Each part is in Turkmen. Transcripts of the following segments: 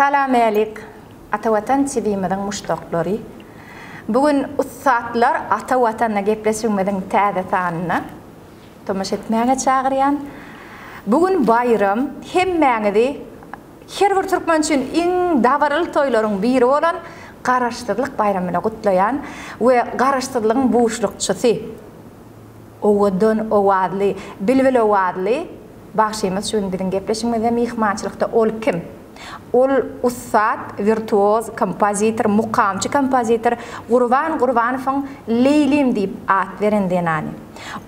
Assalamu alaikum. Atawatan TV'mizin muştaqlary. Bugün ustaatlar Atawatan'a gepleşmeden täze tanına tomaş etmäge çağırýan. Bugün bayram hemmäňizi her bir türkmen üçin iň dawaryl toýlaryň biri bolan Garaşdyrlyk bayramyny gutlaýan we garaşdyrlygyň boşlukçysy. Owadan owadly, bilbil owadly başymyz şunu bilen gepleşmede mihmançylykda ol kim? Ol ustad, virtuoz, kompozitor, muqamçı kompozitor Gurban-Gurbanowyň Leylim diýip at berendenani.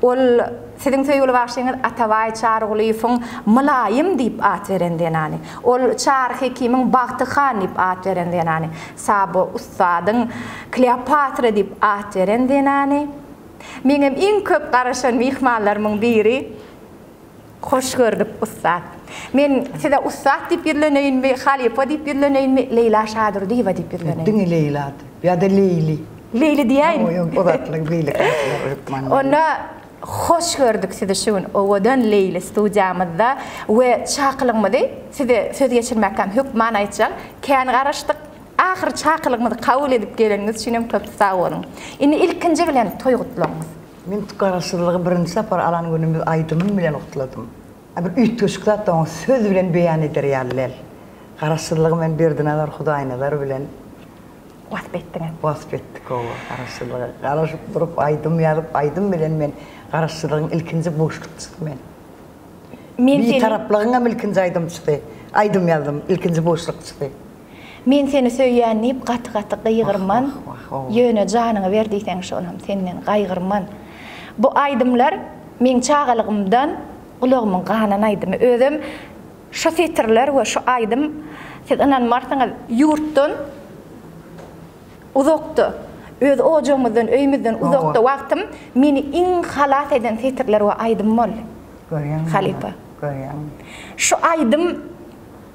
Ol sizin söýgüli başyňyz Ataway Çargulyýewiň Mylaýym diýip at berendenani. Ol Çar Hekimiň Bagtyhan diýip at berendenani. Sabo ustadyň Kleopatra diýip at berendenani. Meňem iň köp garaşan mihmanlarymyň biri hoş gördük ustad. Men size ustad diýip birleneyinmi, Halipa diýip birleneyinmi, Leyla Şadur diýip birleneyinmi? Diňe Leyla ya da Leyli. Leyli diýäýin. Yok, o zatlyk beýle öpman. Ona hoş gördük size şun owadan Leyli studiýamyzda we çaqlygmydy. Size söz geçirmäkem hükman aýtjak. Kän garaşdyk. Ahir çaqlygmyzy kabul edip geleniňiz üçin köp sag bolun. Indi ilkinji bilen toý gutlaňyz. Men garaşdyrlygy birinji sapar alan günümi aýdymym bilen gutladym. Bir ütköşükler de söz bilen beýan eder ýalyl. Garaşdyrlygy men berdinalar Hudaýnalar bilen wasbetdik o garaşdyrlygy. Garaşyp durup aýdym ýalyp aýdym bilen men garaşdyrlygyň ilkinji boşlukçysy men. Bir taraplygyňa ilkinji aýdymçysy. Aýdym ýazdym ilkinji boşlukçysy. Men seni söýýänip gaty-gaty gaýgyrman. Ýöne janyňy berdiňsen şonam senden gaýgyrman. Bu aýdymlar men çağalygymdan ulagymyň ganyny aýdym. Özüm şu fetrler we şu aýdym siz inanmarsyňyz ýurtdan uzakda öz ojamyzdan öýümizden uzakda wagtym meni iň halat eden fetrler we aýdym bol. Halipa. Şu aýdym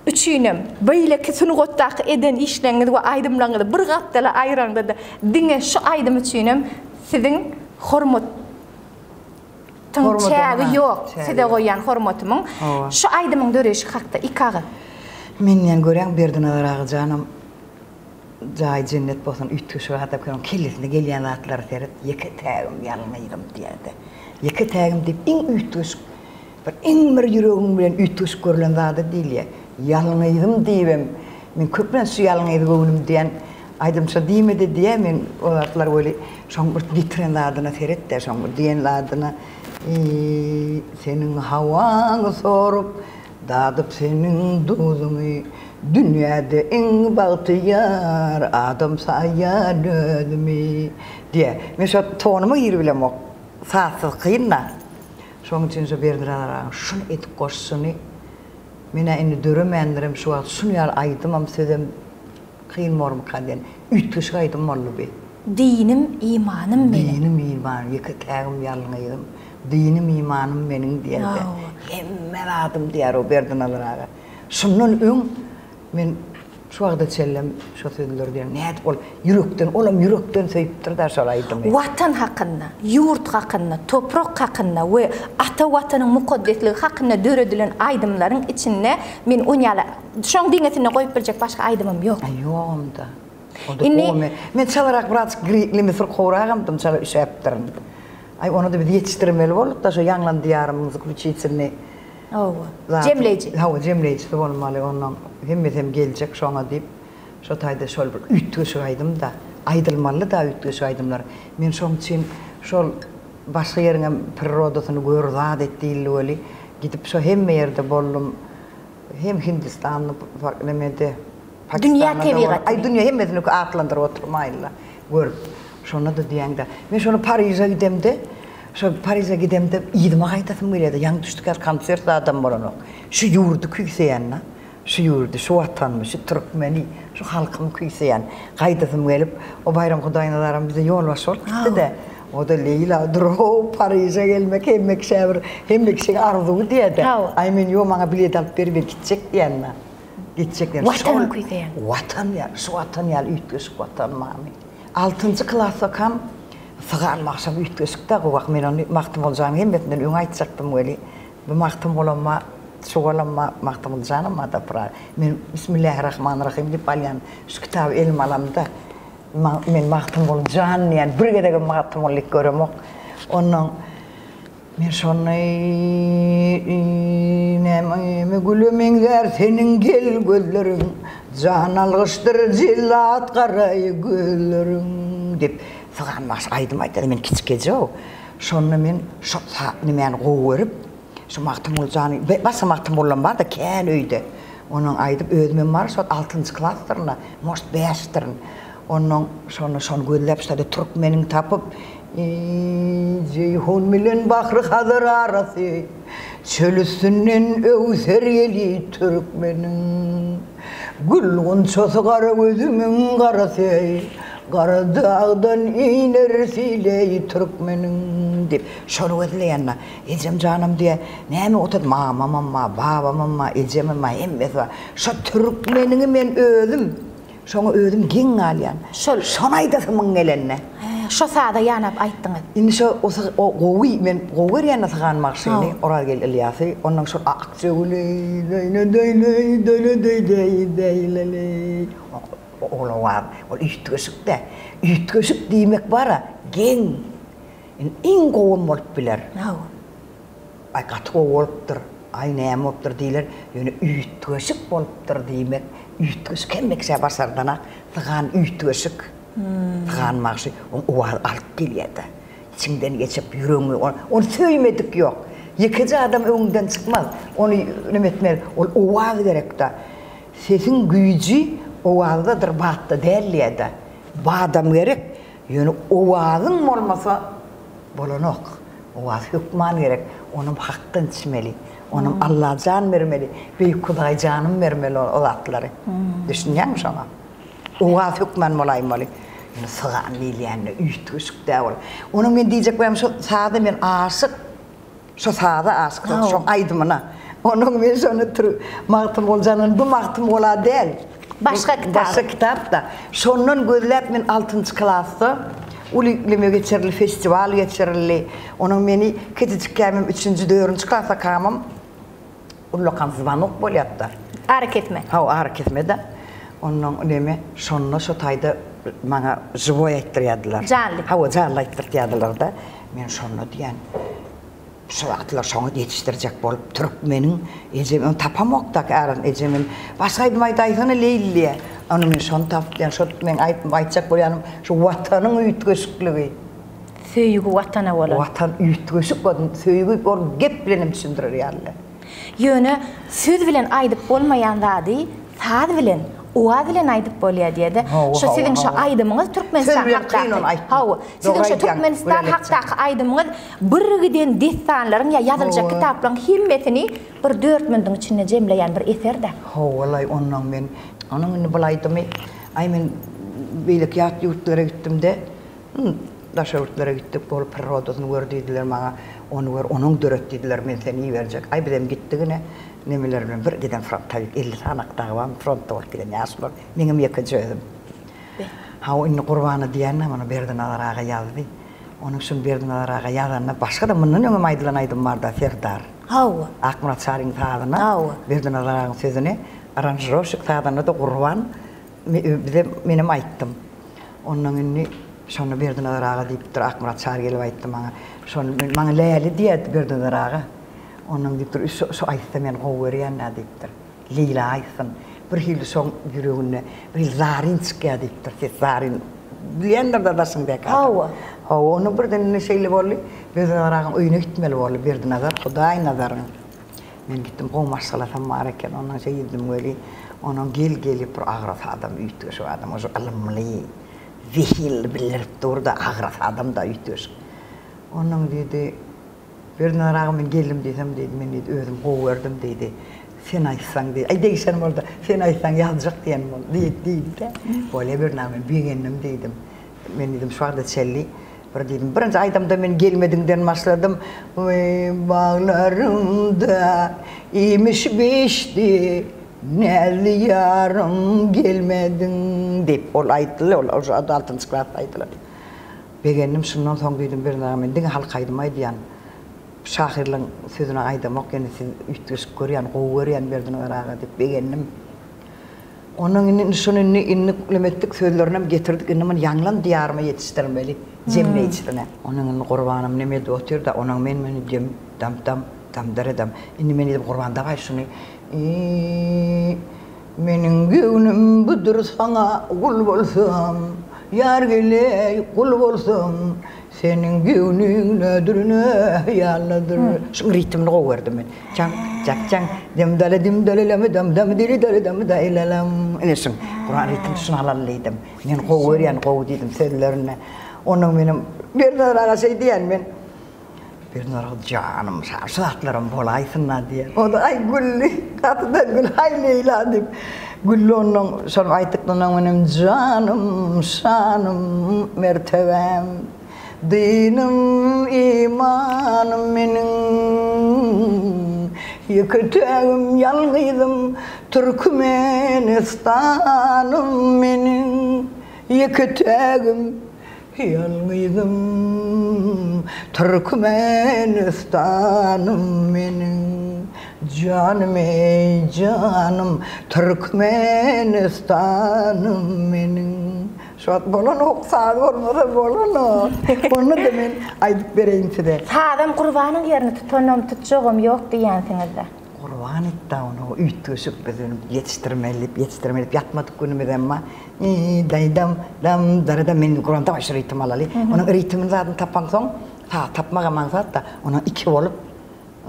üçinem beýle kesini gotdak eden işleňiz we aýdymlaňyzy bir gatdala aýranda da diňe şu aýdym üçinem siziň hormat Çägi yok. Size goýan hormatymyň. Şu aýdymyň döreşi hakda ikagy. Menden görän berdinalar agyjanam. Jaý cennet bolsun ütköşü hadap görän kellesinde gelýän zatlar seret ýeke tägim ýalňaýdym diýerdi. Ýeke tägim diýip iň ütköş bir iň bir ýüregim bilen ütköş görülen zady diýilýär. Ýalňaýdym diýibem. Men köplen şu ýalňaýdy göwnüm diýen aýdymça diýmedi diýe men o zatlar öyle şoň bir ditren zadyna seret de şoň diýen zadyna senin havanı sorup dadıp senin duzumu dünyada en bahtiyar adam sayar dödümü diye. Mesela tonumu yeri bilem o sağsız kıyınla. Şoň üçin şu berdiralar şunu etip koşsunu mena indi döremendirim şu an şunu ýar aýdymam sözüm kıyın morum kaden ütköş aýdym mollu be. Dinim imanım benim. Dinim imanım ýeke tägim ýalňaýdym. Dinim imanım meniň diýerdi. Hemme adım diýer o berdinalara. Şundan öň men şu wagtda çellem şu sözler diýer. Näet bol ýürekden, olam ýürekden söýüpdir da şol aýdym. Watan hakynda, ýurt hakynda, toprak hakynda we Atawatanyň mukaddesligi hakynda döredilen aýdymlaryň içinde men oňala şoň diňetine goýup biljek başga aýdymym ýok. Ýogum da. Men çalarak biraz grikli fırqorağımdım çala işäpdirin. Ay onu da bir yetiştirmeli bolup da şu ýanglan diýarymyzy kulçysyny. Jemleýji. Ha, jemleýji bolmaly ondan hemmesem geljek şoňa diýip şo taýda şol bir ütköş aýdym da aýdylmaly da ütköş aýdymlar. Men şoň üçin şol başga ýeriňe prirodasyny görýär etdiýildi gidip şo hemme ýerde boldum. Hem Hindistan'da farklı Dünya tebigatı. Ay dünya hemmesini atlandyryp oturmaýla. Görüp şonu da diýende. Men şonu Paryża gidemde, şu Paryża gidemde ýydyma gaýtasym geldi. Ýaňy düşdükär konsert adam bolanok. Şu ýurdu küýseýän, şu ýurdu, şu watanmy, şu türkmeni, şu halkymy küýseýän. Gaýtasym gelip o bayram Hudaýnalarym bize ýol başlapdy da. O da Leyla duro Paryża gelmek hemmek şäher, hemmek şey arzuwy diýdi. Ay men ýo maňa bilet alyp berip gitjek diýenler. Gitjekler. Watan küýseýän. Watan ýa, şu watan ýa ütköş watan mamy. 6-njy klassa kam sagan maksam ütköşükde gowak men onu maktym boljany hemmetinden öň aýtjakdym weli. Bu maktym bolanma şoğalan maqtamıl canım da pırar. Men Bismillahirrahmanirrahim dip alyan şu kitabı elim alamda. Men maqtamıl can yani bir gedege maqtamıllık göremok. Onun men şonu neme gülümingler senin gel gözlerin can algıştır zillat qarayı gözlerin dip sığanmaz aydım aytdı men kiçkeje o. Şonu men şu nemen gowerip şu maqtamıl canı basa maqtamılım var da kän öýde. Onun aydıp özümem var şu 6-njy klaslarına most 5-tirin. Onun şonu gözläp şöyle Türkmenin tapıp Ceyhun bilen Bahri Hazar arası çölüsünden öwser yeli Türkmenin Gülgün çosu qara gözümün qarasy Qara dağdan iner siley Türkmenin dip şonu gözleýänler ejem canım diye näme otad mamama babama ejememe hemmet var şu Türkmenini men özüm şonu özüm giň alýan şonu aýdasymyň gelenne Şo sada ýanap aýtdyňyz. Indi o gowy men gower ýana saganmak şeýle oral gel Ilyasy onuň şu aksöwli deýle ola var o üýtgeşik diýmek bara geň in gowum bolup biler ay gatgo bolupdyr ay näme bolupdyr diýler ýöne üýtgeşik bolupdyr diýmek üýtgeşik hemmekse basardan sagan üýtgeşik Tığanmakşı, o alıp gelýärdi. İçinden geçip yüreğimi, onu söylemedik yok. Yıkıcı adam öňünden çıkmaz. Onu nemetmer, o ağzı gerek de. Sesin gücü o ağzıdır, battı derliydi. Bu adam gerek, yani o ağzın olmasa bolanok. O ağzı hükman gerek, onun hakkın içmeli. Onun Allah can vermeli, büyük Kuday canım vermeli o zatları. Düşünýän mi şoňa? O ağzı hükman bolaymaly. Sığan milýänle üýtgeşik däwir. Onu men diýjek bolsam şu sada men aşyk. Şu sada aşyk, şu aýdymyna. Onu men şonu maqtam boljanyň bu maqtam bola däl. Başga kitapda. Şondan gözläp men 6-njy klasda ulime geçirli festival geçirli. Onun meni ketijik kämem 3-nji 4-nji klasa kamam. Ullakan zwanok bolýapdy. Hareketme. Hareketme de. Onun neme şonno şu taýda Bana живой ettirýärdiler. Canlı. Canlı ettirýärdiler da. Men şonu diýen. Şu atlar şonu ýetişdirjek bolup Türkmenin ejem tapamokda aran ejemin başga aýtmaýdaýsyny leýli. Onu men şonu tapýan, şu men aýtjak bolýanym şu watanyň üýtgeşikligi. Söýgü watana bolan. Watan üýtgeşik bolun, söýgü bor gep bilen düşündirýärler. Ýöne söz bilen aýdyp bolmaýan zady, sad bilen Oğaz bilen aýdyp bolýar diýdi. Şu siziň şu aýdymyňyz Türkmenistan hakda. Siziň şu Türkmenistan hakdaky aýdymyňyz birgiden destanlaryň ýa ýazyljak kitaplaryň himmetini bir 4000-diň içinde jemleýän bir eserde. Wallahy onuň men onuň bulaýdymy aý men beýlik ýat ýurtlara gitdim-de. Daşa ýurtlara gitdik, bolup prirodasyny gördüýdiler maňa. Onu gör, onuň döretdiler men seni berjek. Aý bilem gitdigine nemeler bilen bir giden frontta 50 sanakdagy var frontta bolup giden ýaşlar meňem ýeke jödüm. Inni Gurbany diýende mana berden alaraga ýazdy. Onuň şun berden alaraga ýazanna başga da mundan öňe aýdylan aýdym bar da Serdar. Akmurat Saryň taýyna berden alaragyň sözüni aranjировщик taýyna da Gurban menem aýtdym. Onuň inni şonu berden alaraga diýipdir Akmurat Sary gelip aýtdy maňa. Şonu maňa läýli diýdi berden alaraga. Onun diptir şu aýtsa men gowerýän diptir. Leyla aýsyn bir hil şoň ýüregine bir zarin çykýar diptir. Zarin diýender de daşyň beka. Onu birden şeýle boldy. Berden aragym öýüne gitmeli boldy. Berden nazar Hudaý nazaryň. Men gitdim gomaşsalasam mareken ondan şeýdim weli. Onun gelip bir agras adam üýtdi şu adam. O alymly zihil bilirip durda agras adam da üýtdi. Onun dedi Berden aragym men geldim desem dedi men dedi özüm gowerdym dedi. Sen aýtsaň dedi. Ay deýişenim orada. Sen aýtsaň ýazyjak diýen dedi. Bolýa bir näme bigendim dedim. Men dedim şu arada çelli. Bir dedim birinji aýdamda men gelmediňden başladym. Bağlarımda imiş beşdi. Näli ýarym gelmedin dep ol aýtdylar. Ol 6-njy klasda aýtdylar. Begendim şundan soň dedim bir näme men diňe halk aýdymaý diýen. Şahirlan sözüne aydamak yani siz ütüs görüyen, qoğuyan berdin arağa dip begennim. Onun şunu inni kulemettik sözlerine getirdik. İnnemen yanlan diyarıma yetiştirmeli. Cemle içine. Onun kurbanım neme de otur da onun men cem dam deredem. İnni men edip kurbanda var şunu. Menin gönlüm budur sana kul bolsam. Yar gele kul bolsam. Senin gönlün nedir ne yaladır. Şu ritmini koyardım ben. Çang çak dem dale leme dem dili dale dem da ilalam. Elesin. Kur'an ritmini halallaydım. Men koyaryan koy dedim sözlerine. Onun benim bir ara şey diyen ben. Bir ara canım saatlerim bolaysınlar diye. O da ay gülli katıda gül hay Leyla deyip. Gülli onun sonra aytıklarından benim canım şanım mertebem. Dinim imanım benim yıkıtığım yalgıydım Türkmenistanım benim yıkıtığım yalgıydım Türkmenistanım benim canım ey canım Türkmenistanım benim. Şu an bolan oksadı olmadı bolan o. Onu da ben aydıp vereyim size. Sağdam kurbanın yerini tutacağım yok diyensinizde. Kurban etti onu ütüsüp bizim yetiştirmelip yatmadık günümüzde ama dam darada ben Kur'an'da başka ritim alalı. Onun ritmini zaten tapan son tapmağa mansat da onun iki olup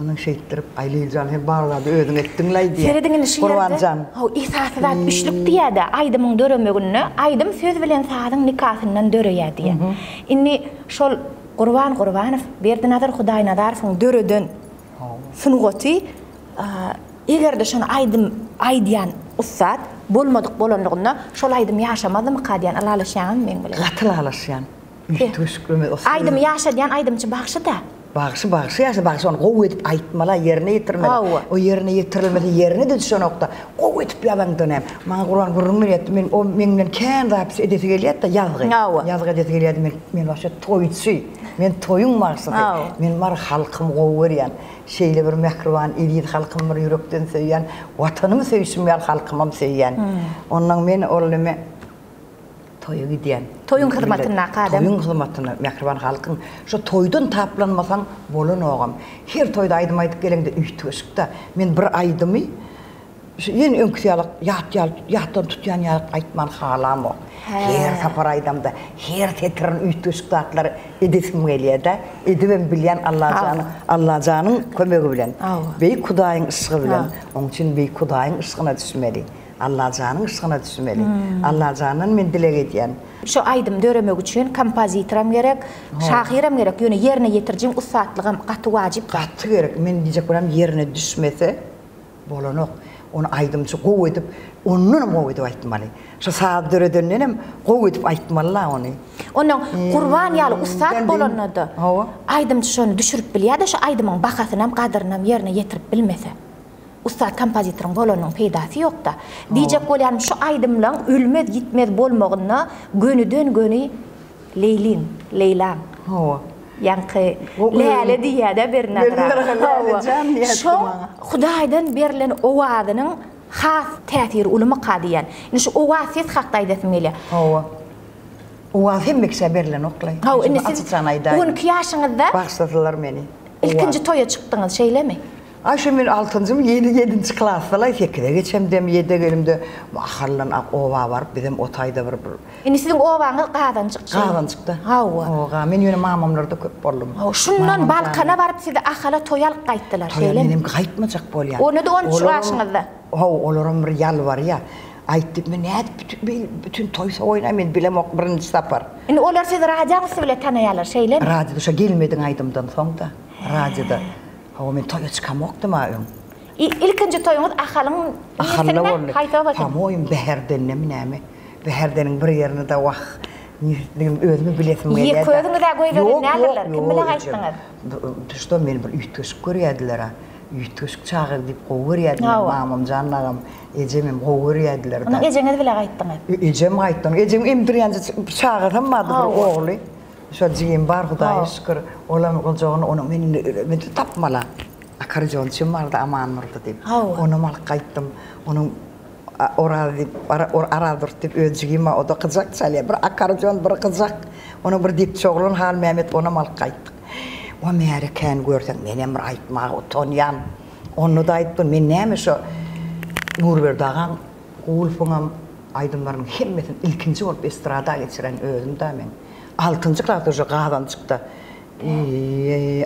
onun şey ettirip Ayleycan her bağladı ödün ettinlay diye. Seredin şiirde o ihsasıdat üçlük diye de aydımın dörömegünü aydım söz bilen sağdın nikahından döröye diye. İnni şol Kurbanov berdi nazar Hudaý Nazarowyň dörödön sunugaty eger de şonu aydiyan ussat bolmadyk bolanlygyna şol aydym ýaşamadymy kadýan alalaşýan men bilen. Gatylalaşýan. Aydym ýaşadýan aydymçy bagşyda. Bağışı yaşa bağışı onu qoğu edip aytmala yerine yetirmeli. O yerine yetirilmeli yerine de düşen okta qoğu edip yalan dönem. Bana Kur'an vurulmur etti. Men o menden kən rapisi edesi geliyat da yazgı. Yazgı edesi geliyat men başa toyçu. Men toyun maqsadı. Men var halkım qoğu veriyan. Şeyle bir mehriban eliyet halkım var yürekten söyleyen. Vatanımı söysün ya halkımam söyleyen. Ondan men oğlum toyu gidiyen. Toyun hizmetine kadem. Toyun hizmetine mehriban halkın. Şu toydun taplanmasan bolun oğam. Her toyda aydım aydık gelende ütüsükte. Men bir aydımı yeni önküyalık yahtan tutuyan yalık aytman halam o. Her sapar aydamda, her tetirin ütüsükte atları edesim geliyor da. Edibim bilen Allah canın kömegi bilen. Bey Hudaýyň ışığı bilen. Onun için Bey Hudaýyň ışığına düşmeli. Allah canın ışığına düşmeli. Allah canın men dilek edýän. Şu aydym döremek üçün kompozitoram gerek, şahiram gerek, ýöne yerine ýetirjim ussatlygym gaty wajyp. Gaty gerek. Men diýjek bolam yerine düşmese bolanok. Onu aydymçy gow edip, onunam gow edip aýtmaly. Şu saat döredenden gow edip aýtmaly onu. Onun Kurban ýaly ussat bolanady. Aydymçy şonu düşürip bilýär-de şu aydymyň bahasynam, gadrynam yerine ýetirip bilmese. Ussat kompozitoryň bolanyň peýdasy ýokda. Diýjek bolýan şu aydymlaň ölmez gitmez bolmagyna gönüden göni Leylan. Yankı Leyla diýär-de bir nazara. Şu Hudaýdan berilen owadynyň has täsiri ulama kadýan. Indi şu owasy hakda aýdasym gelýär. Owasy hemmekse berilen oklay. Indi siz 12 ýaşyňyzda bagşladylar meni. İlkinji toýa çykdyňyz şeýlemi? Aşım men 6-njy 7-nji klassda 8-de geçem dem 7-de gelimde aharlan owa bar bizim otayda bir. Indi siziň owaňyz gadan çykdy. Gadan çykdy. Owa men ýöne mamamlarda köp boldum. Şundan balkana baryp sizi ahala toýal gaýtdylar şeýle. Menim gaýtmajak bolýar. Onu da 13 ýaşyňyzda. Olaram bir ýal bar ýa. Aýtdyp men bütün toýsa oýnay men bilem ok birinji sapar. Indi olar sizi radioda bile tanaýarlar şeýle. Radioda şo gelmediň aýdymdan soňda. Radioda. O men toýa çykamokdym aýym. İlkinji toýuňyz ahalyň ýerinde haýta tamoýym beherdennem näme. Beherdeniň bir ýerinde wah özümi bilesim gelýär. Ýeközüňizde goýberler näderler? Kim bilen aýtdyňyz? Düşde men bir ütüsük görýärdiler. Ütüsük çagyr diýip goýberýärdiler mamam janlarym. Ejemim goýberýärdiler. Onu ejeňiz bilen aýtdyňyz? Ejem aýtdym. Ejem emdirýänçi çagyr hammady bir ogly. Şo jiýim bar Hudaýa şükür. Olan olacağını onu ben tapmala. Akarjon çimarda aman nurda deyip. Onu mal kayıttım. Onun aradır deyip özgüme o da kızak çalıyor. Bir akarjon bir kızak. Onu bir deyip çoğulun hal Mehmet ona mal kayıttık. O Amerikan görsen menem aytma o tonyan. Onu da aytpın men neymiş o Nurberdagan Gulfungam aydınların hemmetin ilkinci olup estrada geçiren özüm da men. 6. klasda qadan çıktı.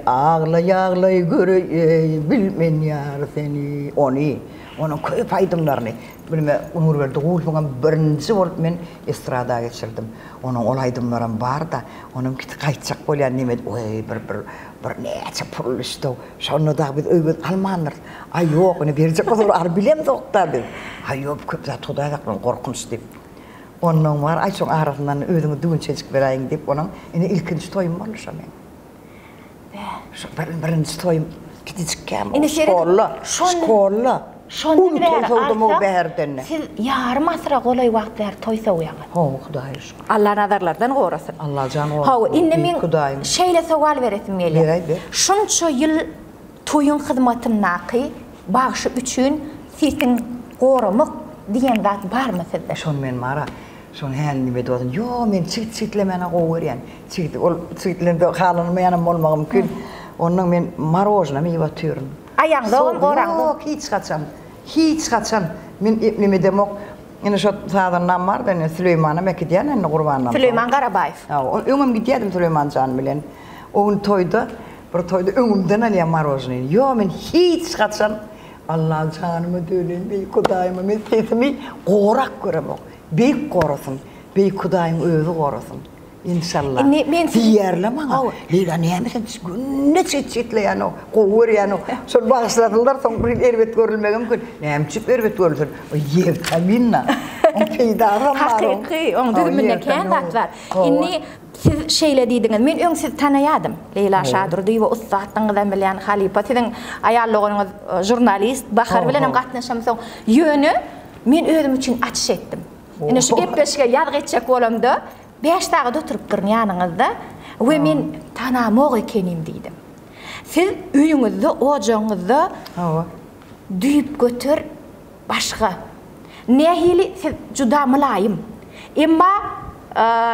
Ağlay göre bilmen yar seni onun köp aydınlarını bilme Nurberda Gulfungam birinci olup men estrada geçirdim. Onun ol aydınlarım var da onun kiti kaytacak bolyan nemet oy bir neçe puruluştu. Şonu da biz öybet Almanlar. Ay yok onu verecek olur arbilem dokta biz. Ay yok köp zat odayaklan korkunç deyip. Onun var ay çok arasından özümü düğün çeşik vereyim deyip onun yine ilkinci toyum var şu men. Birinci toyum gidecekken skolla. Şonu ver alsa, siz yarım asra kolay vaqt ver toysa uyağı. Xuday şükür. Allah nazarlardan qorasın. Allah canı Inne men şeýle sowal beresim gelýär. Şunça ýyl toyun hyzmatyn naqy bagşy üçin siziň goramak diýen zat barmy sizde? Şon men mara. Şon hälni bedodun. Yo men çitlemene gowerýän. Ol çitlende halanyny menem bolmagym mümkin. Onuň men marojna meýwe türün. Aýagda goraňda. Yok hiç kaçan. Men nime demok. Ine şu sadandan var da Süleyman'a mekdiyen enne Qurbanam. Süleyman Qarabayev. Öňüm gidýärdim Süleyman can bilen. Oň toyda, bir toyda öňümden alýan marojny. Yo men hiç kaçan. Allah canımı dönen bey Hudaýyma men sesimi gorak göremok. Bey gorasın. Bey Hudaýyň özü gorasın. İnşallah. Diýerle maňa. Leyla nämesin günne çetleýän o, gowerýän o. Şol başladylar, soň bir erbet görülmegem mümkin. Näme erbet görülsün? O ýew taminna. O peýdaram bar. Hakyky, oň düzümine kän zat bar. Inni siz şeýle diýdiňiz. Men öň sizi tanaýadym. Leyla Şadur diýip ustadyňyzdan bilýän Halipa siziň aýallygyňyz jurnalist, Bahar bilen gatnaşamsoň ýöne men özüm üçin açyş etdim. Ine şu gepleşige ýad geçjek bolamda 5 dağda oturup durun yanınızda ve men tanamok ekenim diýdim. Siz üýüňizde, ojaňyzda düýüp götür başga. Nähili siz juda mylaýym. Emma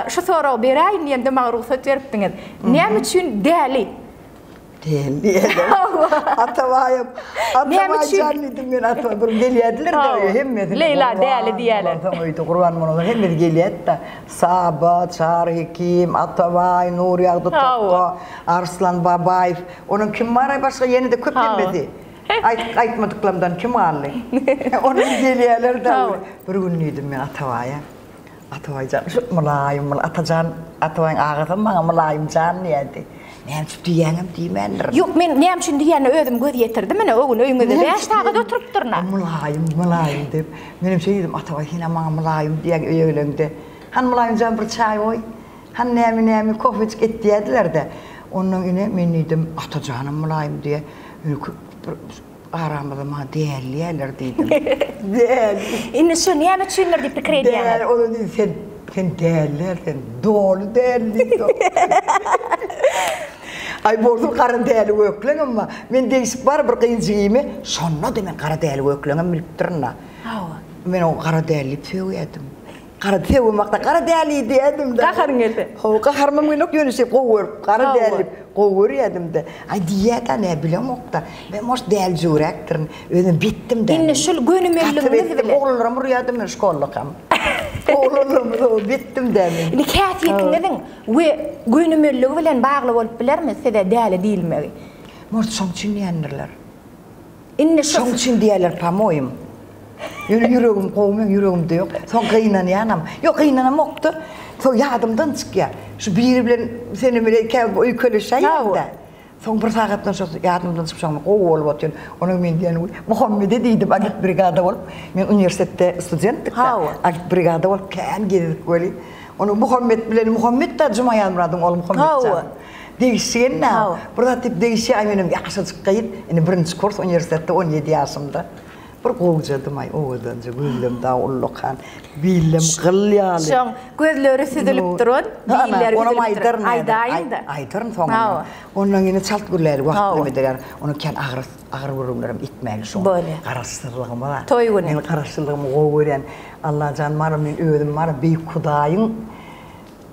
şu soraw beraýyn ýende maňa ruhsat beripdiňiz. Näme üçin däli? Däli. Atawaýym. Atawaý jannydım men atawa bir gelýärdiler de hemmedi. Leyla däli diýerler. Atawaý Qurban monolar hemmedi gelýär da. Saba, Çar Hekim, Atawaý, Nur Ýagdy Tokko, Arslan Babayev. Onun kim var başga ýene de köp hemmedi. Aýtmadyklarymdan kim aldy? Onu gelýärler da. Bir gün ýedim men Atawaýa. Atawaý jan şu mylaýym, Atajan, Atawaýyň agasy maňa mylaýym jan diýdi. Näme üçin diýeňem diýmendir. Ýok men näme üçin diýeni özüm göz ýetirdim. Mene o gün öýüňizde 5 dağda oturup durna. Mylaýym dep. Menim şeýdim Atawaý hine maňa mylaýym diýen öýleňde. Han mylaýym jan bir çaý oý. Han näme kofeçik etdiýärdiler de. Onuň ine men diýdim Atajanym mylaýym diýe. Aramda maňa däýerler diýdim. Däýer. Inne şu näme üçindir diýip pikir edýär. Däýer, onu diýsen sen däýerler, sen dolu däýerlik. Ay bordum qara däli ökleň ama men deýsip bar bir qynjygymy şonna da men qara däli ökleňim bilip durna. Men o qara däli peýedim. Qara däli makta qara däli diýedim de. Qaharın geldi. Qaharmam ýok ýönüşip gower, qara däli gower ýedim de. Ay diýeta ne bilem okta. Men moş däl jurakdyr. Özüm bitdim de. Inne şol gönümelliginiz bilen. Oğullarym rüýadym men şkollakam. Oğullarym bitdim de men. Ine kätiýetiňiziň we gönümelligi bilen bagly bolup bilermi? Size däli diýilmegi. Moş şoňçyn ýandylar. Inne şoňçyn diýerler pamoýym. Yüreğim kovmuyor, yüreğimde yok. Son kıyınanıyanam. Yok kıyınanam yoktu. Son yadımdan çıkıyor. Şu biri bilen seni bile öykölü şey yaptı. Son bir saattan sonra yadımdan çıkıp sonra olup atıyor. Onun ben diyen Muhammed'e deydim. Agit brigada olup. Ben üniversitede studenttik da. Agit brigada olup kendi geldik böyle. Onu Muhammed bilen Muhammed da Cuma yanmıradım oğlum Muhammed can. Değişen ne? Burada tip değişen benim yaşa çıkayım. Yani birinci kurs üniversitede 17 yaşımda. bir qoğjadım ay oğudanca gözlem daha ulluqan billem qılyalı. Şoň gözleri süzülüp durun, biller süzülüp durun. Aydayın da. Aydarın soňa. Ondan ýene çalt gürler wagt demediler. Onu ken agyr gurumlarym itmäli şoň. Garaşdyrlygym var. Men garaşdyrlygymy gowy Allah jan mar men özüm mar beýik Hudaýyň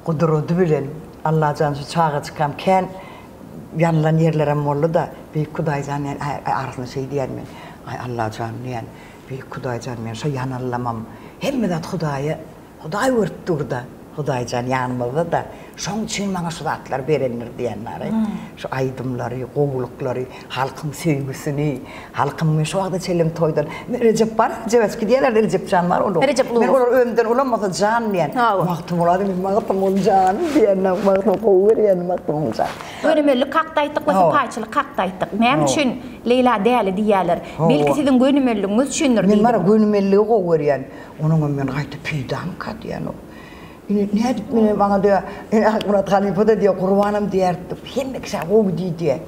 gudraty bilen Allah jan şu çağa çykam ken yanlan yerlerem boldy da beýik Hudaý jan arasyna şey diýermen. Ay Allah jan diýen beýik Hudaý jan men şo yanallamam. Hemmedat Hudaý wurtdurda. Hudaý jan ýanymda da şoň üçin maňa şu zatlar berenler diýenler. Şu aýdymlary, gowuluklary, halkyň söýgüsini, halkyň men şu wagtda çelim toýdan. Recep bar, Jeweski diýerler Recep jan bar onu. Men olar ömden ulanmasa jan diýen. Wagtym bolady men wagtym ol jan diýen, wagtym gowy diýen, wagtym jan. Gönümellik kakdaýdyk we sypaýçylyk kakdaýdyk. Men üçin Leyla däli diýerler. Belki siziň gönümelligiňiz üçindir diýen. Men mara gönümelligi gowy diýen. Onuň men gaýta püýdam ka diýen. Ne edip mene bana diyor, Murat Halifa'da diyor, kurbanım diyerdi. Hem kişi o diye.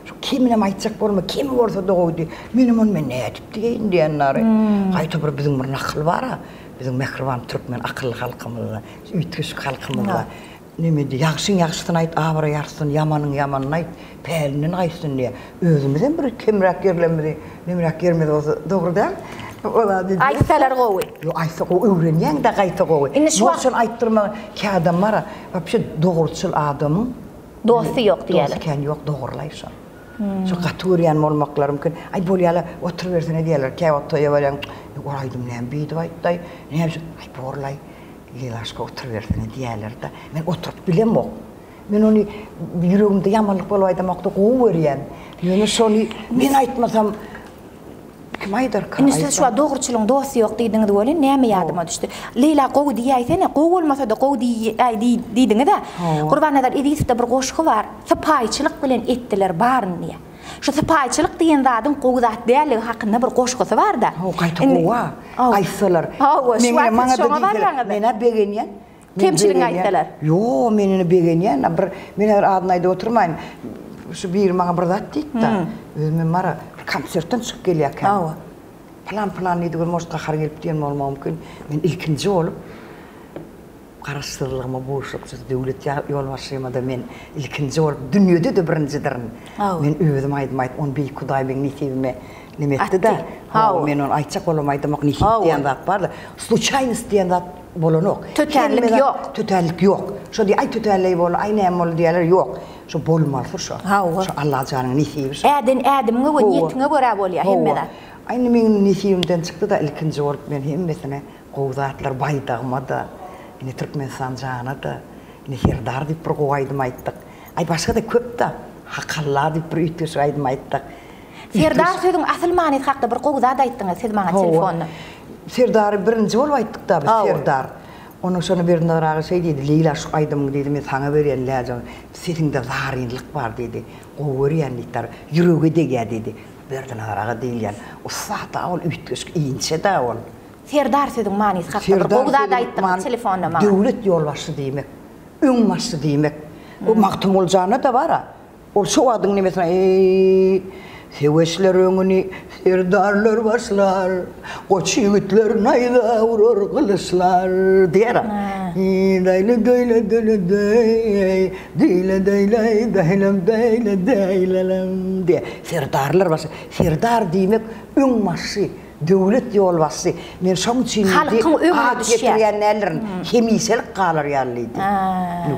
Şu kimine maytacak bolma, kim olsa da o diye. Benim onu men ne edip diyeyin diyenler. Hayta bir bizim bir nakıl var ha. Bizim mehriban Türkmen akıllı halkımızda, ütüş halkımızda. Ne diye, yaxşın ayt, abara yaxşın, yamanın yamanın ayt, pelinin aytsın diye. Özümüzden bir kemrak yerlemedi, nemrak yermedi olsa doğru değil mi? Aysalar gowy. Yo aysa gowy öwrenýän da gaýta gowy. Şoň aýtdyrma ki adam mara, wapşe dogurçul adamyň dosty ýok diýerler. Dosty ken ýok dogurlaýşa. Şu gaturýan bolmaklar mümkin. Ay bolýala oturup bersene diýerler. Ki otoya barýan, goraýdym näme biýdi aýtdy. Näme ay borlay. Ýylaşka oturup bersene diýerler da. Men oturup bilemok. Men onu ýüregimde ýamanlyk bolup aýdamakda gowy berýän. Ýöne şonu men aýtmasam Indi siz şu doğruçuluğun dostu yok diýdiňiz bolýan, näme ýadyma düşdi. Leyla gowy diýäýsene, gowy bolmasa da gowy diýdiňiz da. Gurban nazar edisde bir goşgy bar. Sypaýçylyk bilen etdiler baryn diýe. Şu sypaýçylyk diýen zadyň gowy zat däligi hakynda bir goşgysy bar da. Gaýta gowa. Aýsalar. Men maňa diýdiler. Mene begenýän. Kemçiliň aýtdylar. Yo, menini begenýän. Bir mene adynaýda oturmaýyn. Şu bir maňa bir zat diýdi da. Men mara konsertden çıkıp gelýärken. Plan ýetigi moşqa har gelip diýen bolmam mümkin. Men ilkinji bolup garaşdyrlygyma boşluksyz döwlet ýol başlymada men ilkinji bolup dünýede de birinjidirin. Men özüm aýdym on beýik Hudaý beň nisibime nime etdi da. Men onu aýtjak bolamaýdymak nisip diýen zat bar da. Случайность diýen zat bolanok. Tötellik ýok. Tötellik ýok. Şo diýip aý tötellik bol, aý näme bol diýerler ýok. Şo bolmaly şo. Şo Allah janyň nisibi. Ädimiňe we niyetiňe görä bolýar hemmede. Aýny meň nisibimden çykdy da ilkinji bolup men hemmesine gowy zatlar baýdagma da, ine Türkmenistan jana da, ine herdar diýip bir gowy aýdym aýtdyk. Ay başga da köp da, hakallar diýip bir ütüş aýdym aýtdyk. Serdar söýüň asyl manyny hakda bir gowy zat aýtdyňyz siz maňa telefony. Serdar birinji bolup aýtdyk da biz Serdar. Onu şonu bir naraga şey diýdi, Leyla şu aýdym diýdi, men saňa berýän läjam. Seňde zarynlyk bar diýdi. Gowurýanlyklar ýüregi dege diýdi. Berden naraga diýilýän. O sahta ol ütgüş iňçe da ol. Serdar söýüň manyny hakda gowy zat aýtdyňyz telefonyna maňa. Döwlet ýolbaşy diýmek, öňbaşy diýmek. O maktum boljana da bara. O şu adyň nimesine Seveşler öňüni serdarlar başlar, goç ýigitler naýda urur kılıçlar diýer. Daýle daýle daýle daýle daýle daýlem daýle daýlelem diýe. Serdarlar başlar. Serdar diýmek öňbaşy, döwlet ýolbaşy. Men şoň üçin halkyň öňüne düşýän hemiselik galar ýalydy.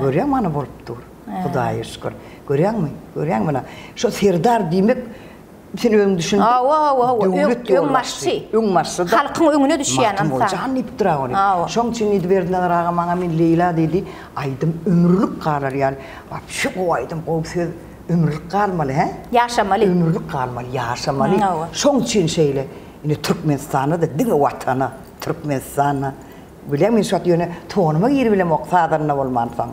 Görýär mana bolup dur. Hudaýa şükür. Görýärmi? Şo serdar diýmek sen öňüň düşündin. Öňmaşy. Halkyň öňüne düşýän insan. Jan ipdira ony. Şoň üçin edi berdiler aga maňa men Leyla dedi, aýdym ömürlük galar ýaly. Şu aýdym gowy söz ömürlük galmaly, he? Ýaşamaly. Ömürlük galmaly, ýaşamaly. Şoň üçin şeýle, ine Türkmenistana da diňe watana, Türkmenistana. Bilemmi şu ýöne toňuma gir bilem oksadarna bolmansaň.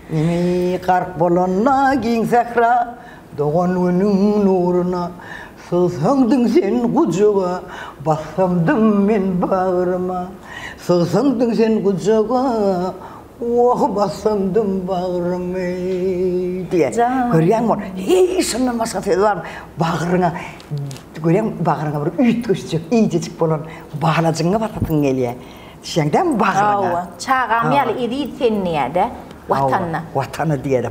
Meni garp bolonna giň zahra, doğan önüň nuruna. Sığsandın sen kucağa, bassamdım men bağrıma. Sığsandın sen kucağa, Oh basındım bağrımı diye. Görüyor musun? Hiç sınırmasa var bağrına. Görüyor musun? Bağrına bir ütköşecek, iyicecik bolan bağlacığına batatın geliyor. Düşündün mü bağrına? Çağam yalı idi sen niyede vatanına. Vatanı diye de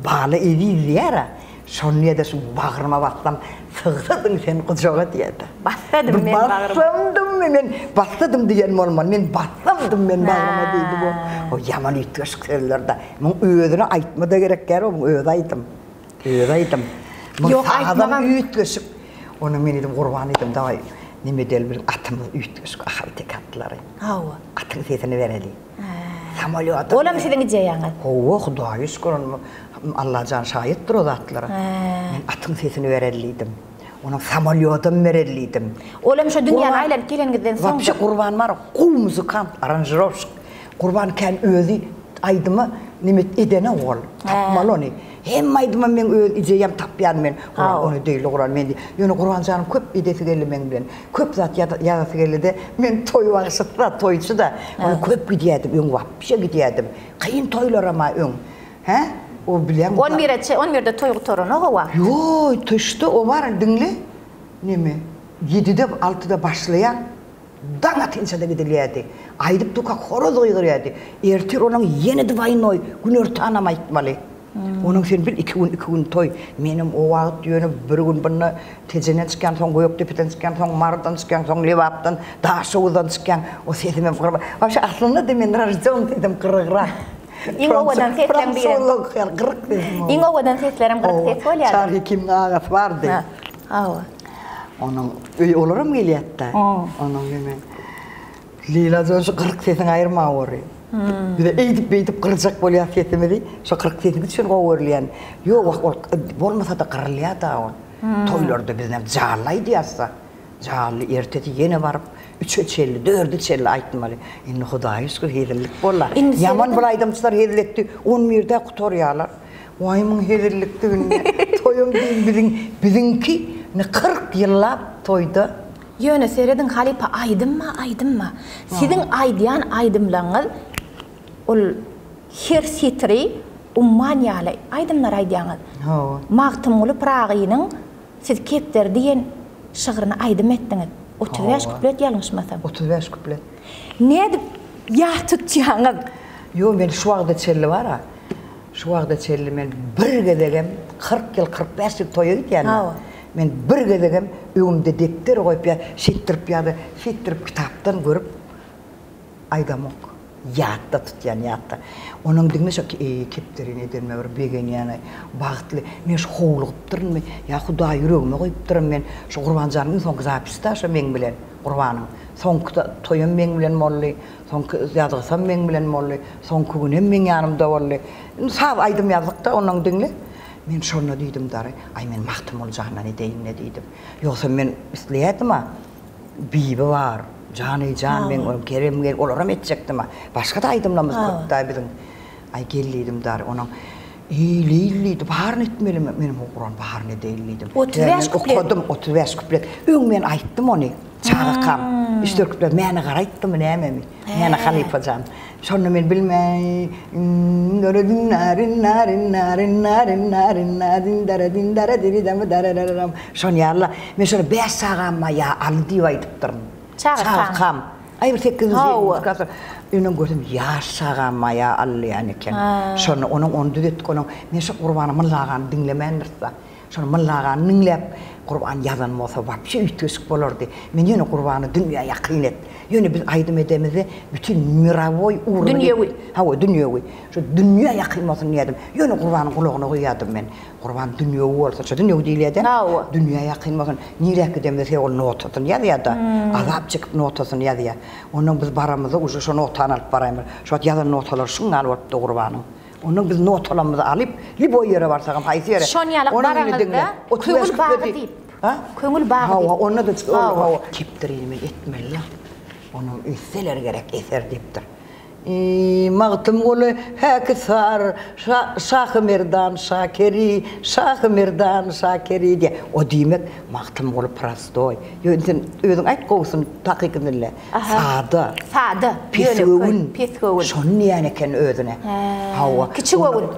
bağlı idi diye de. Sonluya da şu bağrıma batsam sığsadın sen kucağa diye de. Basadım ben bağrıma. Basadım diyelim olmalı. Men basamdım ben bağrıma deydi bu. O yaman ütköşük söylerdi. Men öğüdünü aytma da gerek yer o. Öğüdü aytım. Yok aytmağam. Ütköşük. Onu men edim kurban edim daha. Nime del bir atımı ütköşük. Ahal tek atları. Atın sesini vereli. Olam sizin ideyanız. Xudoy şükür. Allah can şahittir o zatlara. Men atın sesini vereliydim. Ona samolyotun vereliydim. Olam şu dünyanın aylanıp gelengizden soň. Vapşa kurban var, qul muzikant, aranjirovsk. Kurban kan özü aydımı nimet edene ol. Tapmalı onu. Hem aydımı men öz ideyam tapyan men. Onu değil Kurban men. Yönü Kurban canım köp idesi geldi men bilen. Köp zat yadası geldi de men toy vaqtda toyçu da. Onu köp gidiyadım, ön vapşa gidiyadım. Kayın toylar ama ön. He? O bilen 11'de toy torunu o var. Yo, tuştu o var dinle. Neme? 7'de 6'da başlayan dana tinçede gidiliydi. Aydıp tuka horoz oyguruydu. Ertir onun yeni divayın oy. Günörtü anama itmali. Onun sen bil 2 gün toy. Benim o vaqt yönü bir gün bana tezenen çıkan son goyuk tepeden çıkan son mardan çıkan son levaptan daha soğudan çıkan o sesime fırma. Başka aslında demin rajjon dedim kırıkra. İngo wadan seslerim diye. İngo wadan seslerim kırık ses oluyor. Çarhi kimle ağası vardı. Onun olurum geliyatta. Onun hemen Leyla Cansu 40 sesin ayırma orayı. Bir de eğitip kıracak bolya sesimi de şu 40 sesin için qoğurlayan. Yok olmasa da kırılıyor da o. Toylarda bizden cağlaydı yasa. Cağlı ertesi yine varıp 3 çelli, 4 çelli aytmalı. İnni Xudoy şükür hezirlik bolla. Yaman bulaydımçılar hezirlikti 11'de qutoryalar. Oymun hezirlikti günne. Toyum değil bizinki ne 40 yıllap toydu. Yöne seyredin halipa aydın mı? Sizin aydiyan aydımlarınız ol her sitri ummanyalı aydımlar aydiyanız. Mağtımlı Prağı'nın siz kepter diyen şığırını aydım ettiniz. 35 kuplet yalnızmasam. 35 kuplet. Ne edip ya tutacağınız? Yo men şu vaqda çelli var ha. Şu vaqda çelli men bir gedegem 40 yıl 45 yıl toya gityan. Men bir gedegem öňümde depter goýup ya şittirip kitapdan görüp aydamok. Ýatda tutyan ýatda. Onun diňe şu kepterini denme bir begen ýany bagtly. Men şu howlup durmmy. Ya Xudoy ýüregime goýup durm men şu Gurbanjanyň soňky zapista şu men bilen Gurbanyň. Soňky toýum men bilen molly. Soňky ýazgysam men bilen molly. Soňky gün hem men ýanymda bolly. Sab aydym ýazykda onun diňle. Men şonu diýdim dary. Ay men magtym boljagyna ne diýdim. Ýoksa men isleýädim ha. Bibi var. Can men onu keremgen olaram etjekdim ha. Başga da aydymlamyz köpda bizim. Ay gellidim dary onun. Leyli baharın etmeli menim Kurban baharın edeylidim. 35 kuplet. Öň men aýtdym onu. Çağakam. 3-4 kuplet meni garaýtdym nämemi. Meni halipajan. Şonu men bilmey. Şonu ýarla. Men şonu 5 sagama ya aldy aýdypdyrm. Çağakam. Ay bir tek kızı kasar. Önüm gördüm ya sagama ya ally aniken. Şonu onun onu düzetdik onun. Men şu Gurbanymyň lagan dinlemendirsa. Şonu men lagan dinlep Kurban yazan bolsa vapşe ütköşük bolardy. Men ýöne Gurbany dünýä ýakyn et. Ýöne biz aydym edemizi bütün miravoy uğruna dünýäwi. Dünýäwi. Şu dünýä ýakyn bolsun diýdim. Ýöne Gurbanyň gulagyna goýýardym men. Kurban dünýäwi bolsa, şu dünýäwi diýilýärdi. Dünýä ýakyn bolsun. Nirek edemizi ol notatyn ýa-da. Azap çykyp notatyn ýa-da. Onuň biz baramyzy uşa şu notan alyp baraýmyz. Şu ýazan notalar şuň alypdy Gurbanyň. Onu biz notalarymyzy alyp, libo ýere barsagam haýsy ýere. Şonu ýalyp baraňyzda köňül bagy diýip. Köňül bagy diýip. Onu da keptirimi etmeli. Onu üsseler gerek eser diýipdir. Mağtım oğlu Hakisar, Şahımirdan, Şakeri diye. O demek mağtım oğlu prastoy. Özün ayt qoğusun taqiqinille. Sağda. Pisgövün. Şonu yani eken özüne. Hava.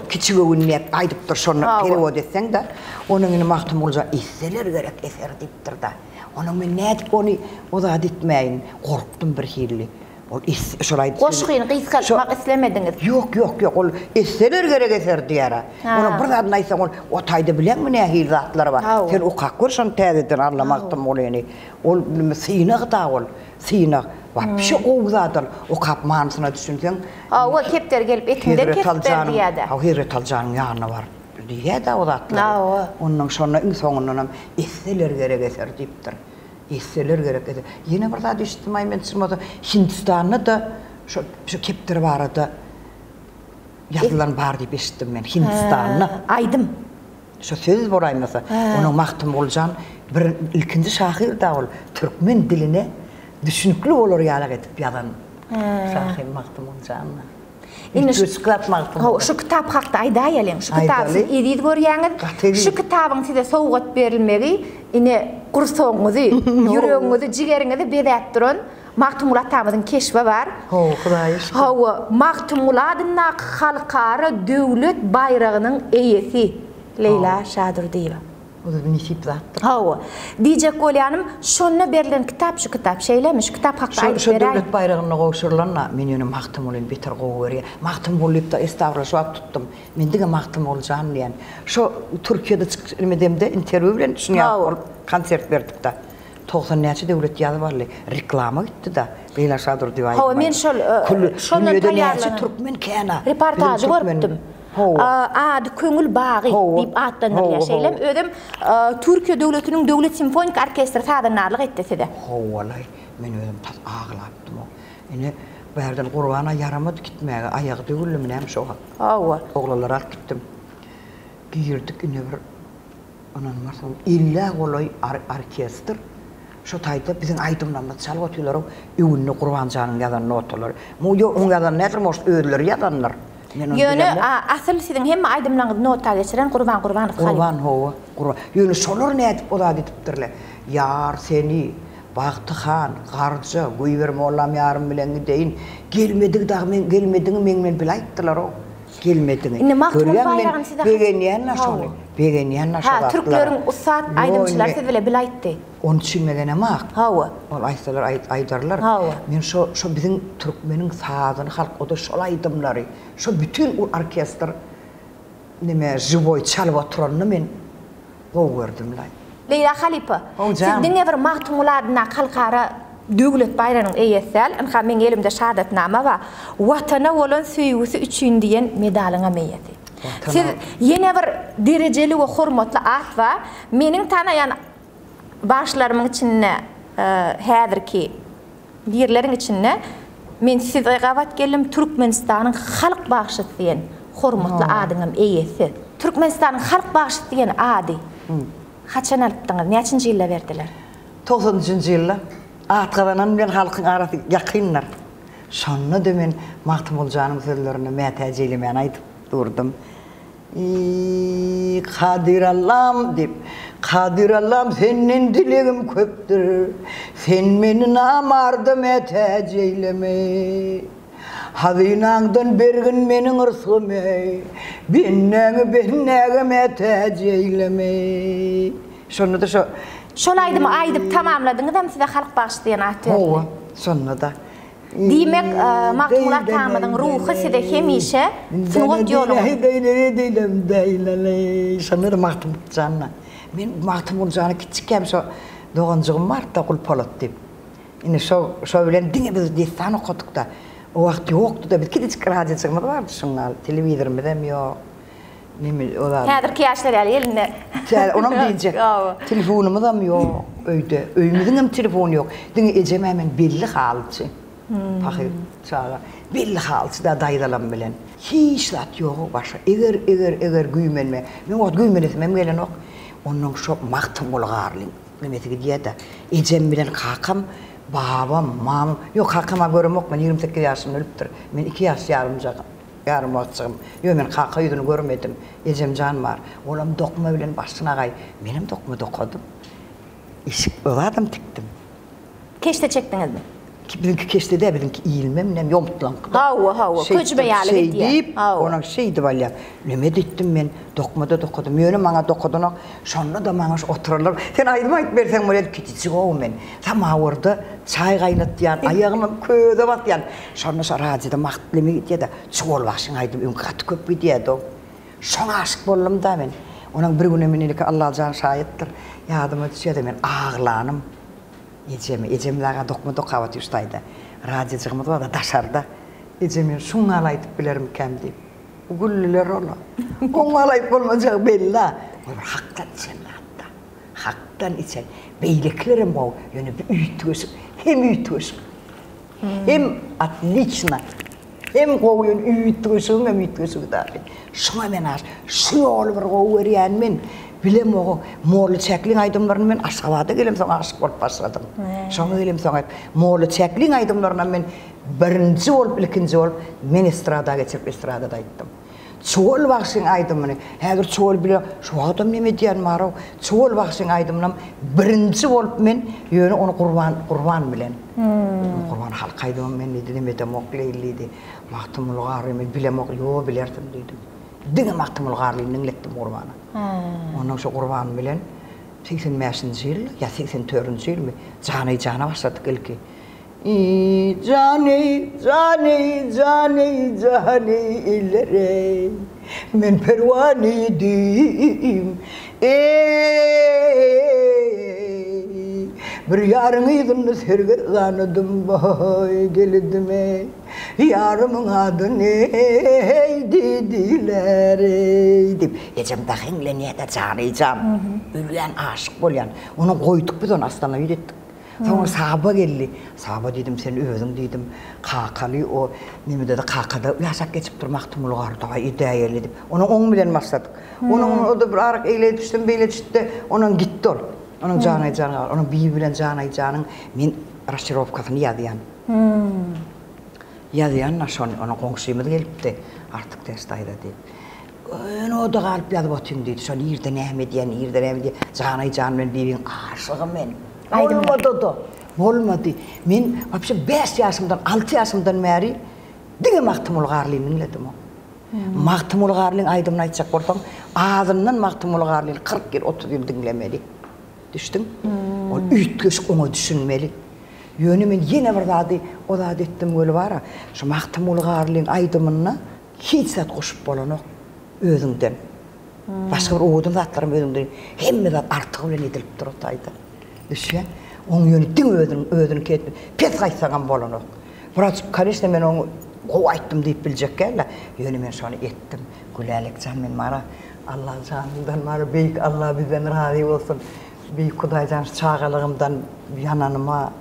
Kiçik övün ne aydıptır şonu perevod etsen de. Onun mağtım olca esseler gerek eser diptir da. Onun men ne edip onu o da ditmeyin. Korktum bir hilli. Qoşqyn qıyskatmak islemediniz. Yok. Ol esseler gerek eser diyara. Onu bir zadın aysan ol otaydı bilen mi ne hil zatlar var. Sen o qaq görsən təzeden anlamaktam ol yani. Ol sıyınaq da ol. Sıyınaq. Vapşı oğuzadın. O qap manısına düşünsen. O kepter gelip etinden kepter diyede. Hiret alcanın yanına var. Diyede o zatlar. Onun sonra in sonundan esseler gerek eser deyiptir. Esseler gerek edi. Yine bir daha düştüm ay men sırmadı. Hindistan'da da şu keptir vardı. Yazılan var diye eşittim men Hindistan'da. Aydım. Şu söz boraymasa. Onun maqtım olcan bir ilkinci şahir da ol. Türkmen diline düşünüklü olur yalak etip yalan. Şahir maqtım olcanla. Şu kitap haqda aydayalım. Şu kitabı siz edid görýäňiz. Şu kitabyň size sowgat berilmegi, ine gursoňyzy, ýüregiňizi, jigeriňizi bedäp duran Maqtumul atamyzyň keşfi var. Hudaýa şükür. Hawa Maqtumul adyna halkara döwlet baýragynyň eýesi Leyla Şadyrdiýewa. O da bir nisip zattır. Hawa. Diyecek bolýanym, şonna berilen kitap şu kitap şeylemiş, kitap haqda aýdyp Şu berýär. döwlet baýragyna gowşurylanna men ýöne Maqtumulyn beter gowy berýär. Maqtumulyp da estağfurullah şoap tutdum. Men dige Maqtumuljan diýen. Şu Türkiýede çykmedemde interwýu bilen şuňa konsert berdik da. 90-njy döwlet ýaly barly. Reklama gitdi da. Leyla Şadyrdiýewa. Hawa men şol taýýarlanyň Türkmen kena. Reportajy görüpdim. Ady Köngül bagy diýip atlanýar şeýlem. Özüm Türkiýe döwletiniň döwlet simfonik orkestri sadynarlyk etdi. Howalay men özüm tas aglapdym o. Ine berden Gurbana yaramady gitmäge aýagy döwülim näme şo. Hawa. Oglanlar alyp gitdim. Girdik ine bir anan marsam illa golay orkestr. Şu taýda biziň aýdymlarymyz çalyp otýarlar. Öwünni Gurbanjanyň ýazan notalar. Muýo oňadan näder moş öýler ýazanlar. Yönü asıl sizin hem aydımlarınız nota geçiren Gurban hova. Yönü şolar ne edip o da ediptirler. Yar seni, Bagtıxan, Garcı, Güýber mollam yarım bilen gideyin. Gelmedin men bilaytdylar o. Gelmedin. Görýän men begenýän şonu. Begenýän şonu. Türkleriň usat aydymçylar siz bile bilaytdy. Onu düşünmegene mak. Hawa. Ol aýsalar aýdarlar. Men şo biziň türkmeniň sazyny halk o da şol aýdymlary. Şo bütün o orkestr nime żywoy çalyp oturanyny men gowurdim lay. Leyla Halipa. Siz diňe bir Maqtumul adyna halkara döwlet baýragynyň eýesel, anha men elimde şahadatnama we watana bolan süýgüsü üçin diýen medalyňa meýeti. Siz ýene bir derejeli we hormatly at we meniň tanaýan başlarımın içinde häzirki ýerleriň içinde men size gabat geldim Türkmenistanyň halk bagşy diýen hormatly adyňam eýesi. Türkmenistanyň halk bagşy diýen ady. Haçan alypdyňyz? Näçinji ýylda berdiler? 90-njy ýylda. Atgadan bilen halkyň arasy ýakynlar. Şonda da men Maqtumuljanymyň sözlerini mätäjelemen aýdyp durdum. Kadir Allah'ım deyip Kadir Allah'ım senin dilegim köptür sen meni namardım eteceyleme hazinandan bergin menin ırsımı binnäge eteceyleme şonu da şu şolaydım aydyp tamamladyňyz hem size halk bagşlayan atýar. Şonu da Diýmek Maqtumul atamyň ruhy size hemişe sunugat ýoluny. Şonda Maqtumuljanna. Men Maqtumuljany kiçikem şo doganjygym Martda Gulpolat diýip. Ine şo bilen diňe biz destan okuduk da. O wagt ýokdy da biz kiçik radio çykmady bardy şoňal telewizorymda hem ýok. Nemi olar. Häzirki ýaşlar ýaly elinde. Onam diýjek. Telefonumyz hem ýok. Öýde. Öýümizden hem telefon ýok. Diňe ejem hemen belli halçy. Pahy çağa belli halçy da daýdalan bilen. Hiç lat ýok başa. Eger güýmenme. Men o güýmenesem gelen ok. Onun şo Maqtumul garlyň. Nemesi diýär da ejem bilen kakam babam, mamam, yok hakıma görüm yok, ben 28 yaşımda ölüptür. Ben 2 yaş yarım vakçığım. Yok, ben kaka yüzünü görmedim. Ecem can var. Olam dokma bilen başına gay. Benim dokma dokudum. İşik öladım tiktim. Keşte çektiniz mi? Bizimki keşte de bizimki iyilmem, nem yomtlan. Hava, köçbe yağlı bir diye. Deyip, ona şeydi valya. Neme dittim ben, dokmada dokudum. Yönü bana dokudun, sonra da bana otururlar. Sen aydıma ait versen böyle küçücük oğum ben. Tam orada çay kaynat diyen, ayağımı köde bat diyen. Sonra racıda maktulemi gidiyor da, çuval başın aydım, ön katı köpü diyedi o. Sonra aşık bollum da ben. Onun bir gün eminelik Allah alacağını şahittir. Yadıma düşüyor da ben ağlanım. Ecemlerine dokma dokavat ustaydı. Radyocuğumuz var da daşarda. Ecemin şunu alaytıp bilirim kem deyip. O güllüler ola. Onu alayıp olmayacak belli. Haktan içen hatta. Haktan içen. Beyliklerim o. Yani bir üyütüyorsun. Hem üyütüyorsun. Hem atliçna. Hem koyun üyütüyorsun hem üyütüyorsun da. Şuna ben aç. Şu yolu bir koyuyor ben. Bilem o morlu çekliğin aydımlarını ben aşağıda gelem sonra aşık olup başladım. Sonra gelem sonra morlu çekliğin aydımlarını ben birinci olup, ikinci olup men estrada geçirip estradada aytdım. Çoğul vaksin aydımını, her çoğul bile şu adam neme diyen var o, çoğul vaksin aydımını birinci olup men yönü onu kurban bilen. Kurban halk aydımı men dedim edem okleyiliydi. Mahtumul gârimi bilem okliyo bilerdim dedim. Dine mahtumul gârimi ninglettim kurbanı. Onun şu kurban bilen 85. yıl ya 84. yıl mı cana başladık ilki. Cani illere men pervaniydim. Bir yarın idini sergilanadım boy gelidime. Yarımın adı neydi diler deyip. Ecem dahinle niye de canıyacağım. Ülgen aşık bolyan. Onu koyduk biz onu aslana yürüttük. Sonra sahaba geldi. Sahaba dedim sen özün dedim. Kakalı o nemi dedi kakada yaşak geçip durmaktum ulgarda ideyeli dedim. Onun 10 bilen başladık. Onun o da bir arak eyle düştüm beyle düştü. Onun gitti ol. Onun canı onun biyi bilen canın men raşirovkasını yadıyan. Yadıyan onun komşuyumuz gelipti. Artık testayda deyip. O da kalıp yadı batayım dedi. Sonra yerden ehmediyen canı ben birbirine aşığım benim. Olmadı da. Olmadı. Men hapşe 5 yaşımdan, 6 yaşımdan beri dine Mahtumul Gârli'ni dinledim o. Mahtumul Gârli'nin aydımını aytacak olsam, ağzından Mahtumul Gârli'ni 40 yıl, 30 yıl dinlemeli. Düştün? O üytköş onu düşünmeli. Yönü men yine bir o da ettim öyle var ha. Şu Mahtumul Gârli'nin aydımını hiç zat koşup bolanok özünden. Başka bir oğudun zatlarım özünden. Hem de artık öyle edilip durutaydı. Düşün, onun yönü din ödünü ketmi, pes kaçsağım bolanok. Biraz karıştı men onu ayttım deyip bilecek gel. Yönü men sonra ettim. Gülelik can men mara. Allah canından mara büyük Allah bizden razı olsun. Büyük Kudaycan çağalığımdan yananıma,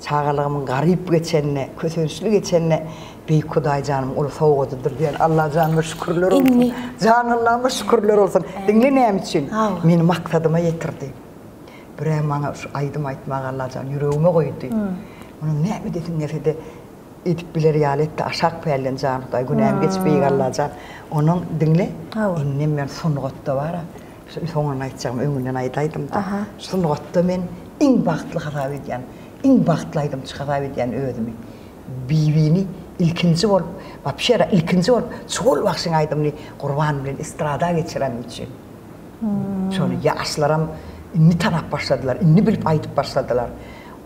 çağalığımın garip geçenine, kötünçlü geçenine büyük Kudaycanım onu soğududur diyen Allah canıma şükürler olsun. Canıma şükürler olsun. Dinle neyim için? Benim maksadıma yetirdi. Buraya bana şu aydım aytmağa Allah can yüreğime koydu. Onun ne mi dedin nefede edip bilir yaletti aşağı peylen canı da günahım geçmeyi Allah can. Onun dinle innem ben sunğatta var. Sonra aytacağım öngünden aytaydım da. Sunğatta men en baxtlı xarab edyen, en baxtlaydım çıxarab edyen özümü. Bibini ilkinci olup, vapşera ilkinci olup, çoğul vaksin aydım kurban bilen estrada geçiren için. Sonra yaşlarım inni tanap başladılar, inni bilip aytıp başladılar.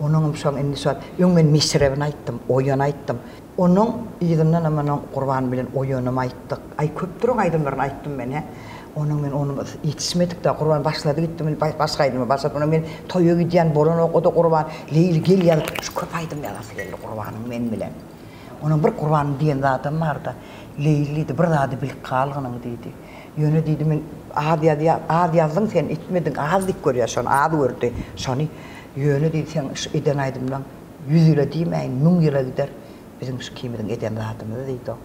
Onun sonra inni sonra, ben misrevini ayttım, oyun ayttım. Onun iyidinden ama kurban bilen oyunum ayttık. Ay köptürün aydımlarını ayttım ben he. Onun men onu yetişmedik de kurban başladı gittim başka aydım başladı. Onun men toyu gidiyen bolon okudu kurban. Leyli gel ya şu köp aydım yalası geldi kurbanın men bilen. Onun bir kurban diyen zaten vardı. Leyliydi bir daha da bilip kalğının dedi. Yönü dedi men ad yazdın sen etmedin az dik görüyorsun ad gördü. Sonra yönü dedi sen eden aydımdan 100 yıla demeyin 1000 yıla gider. Bizim şu kimidin eden zaten dedi o.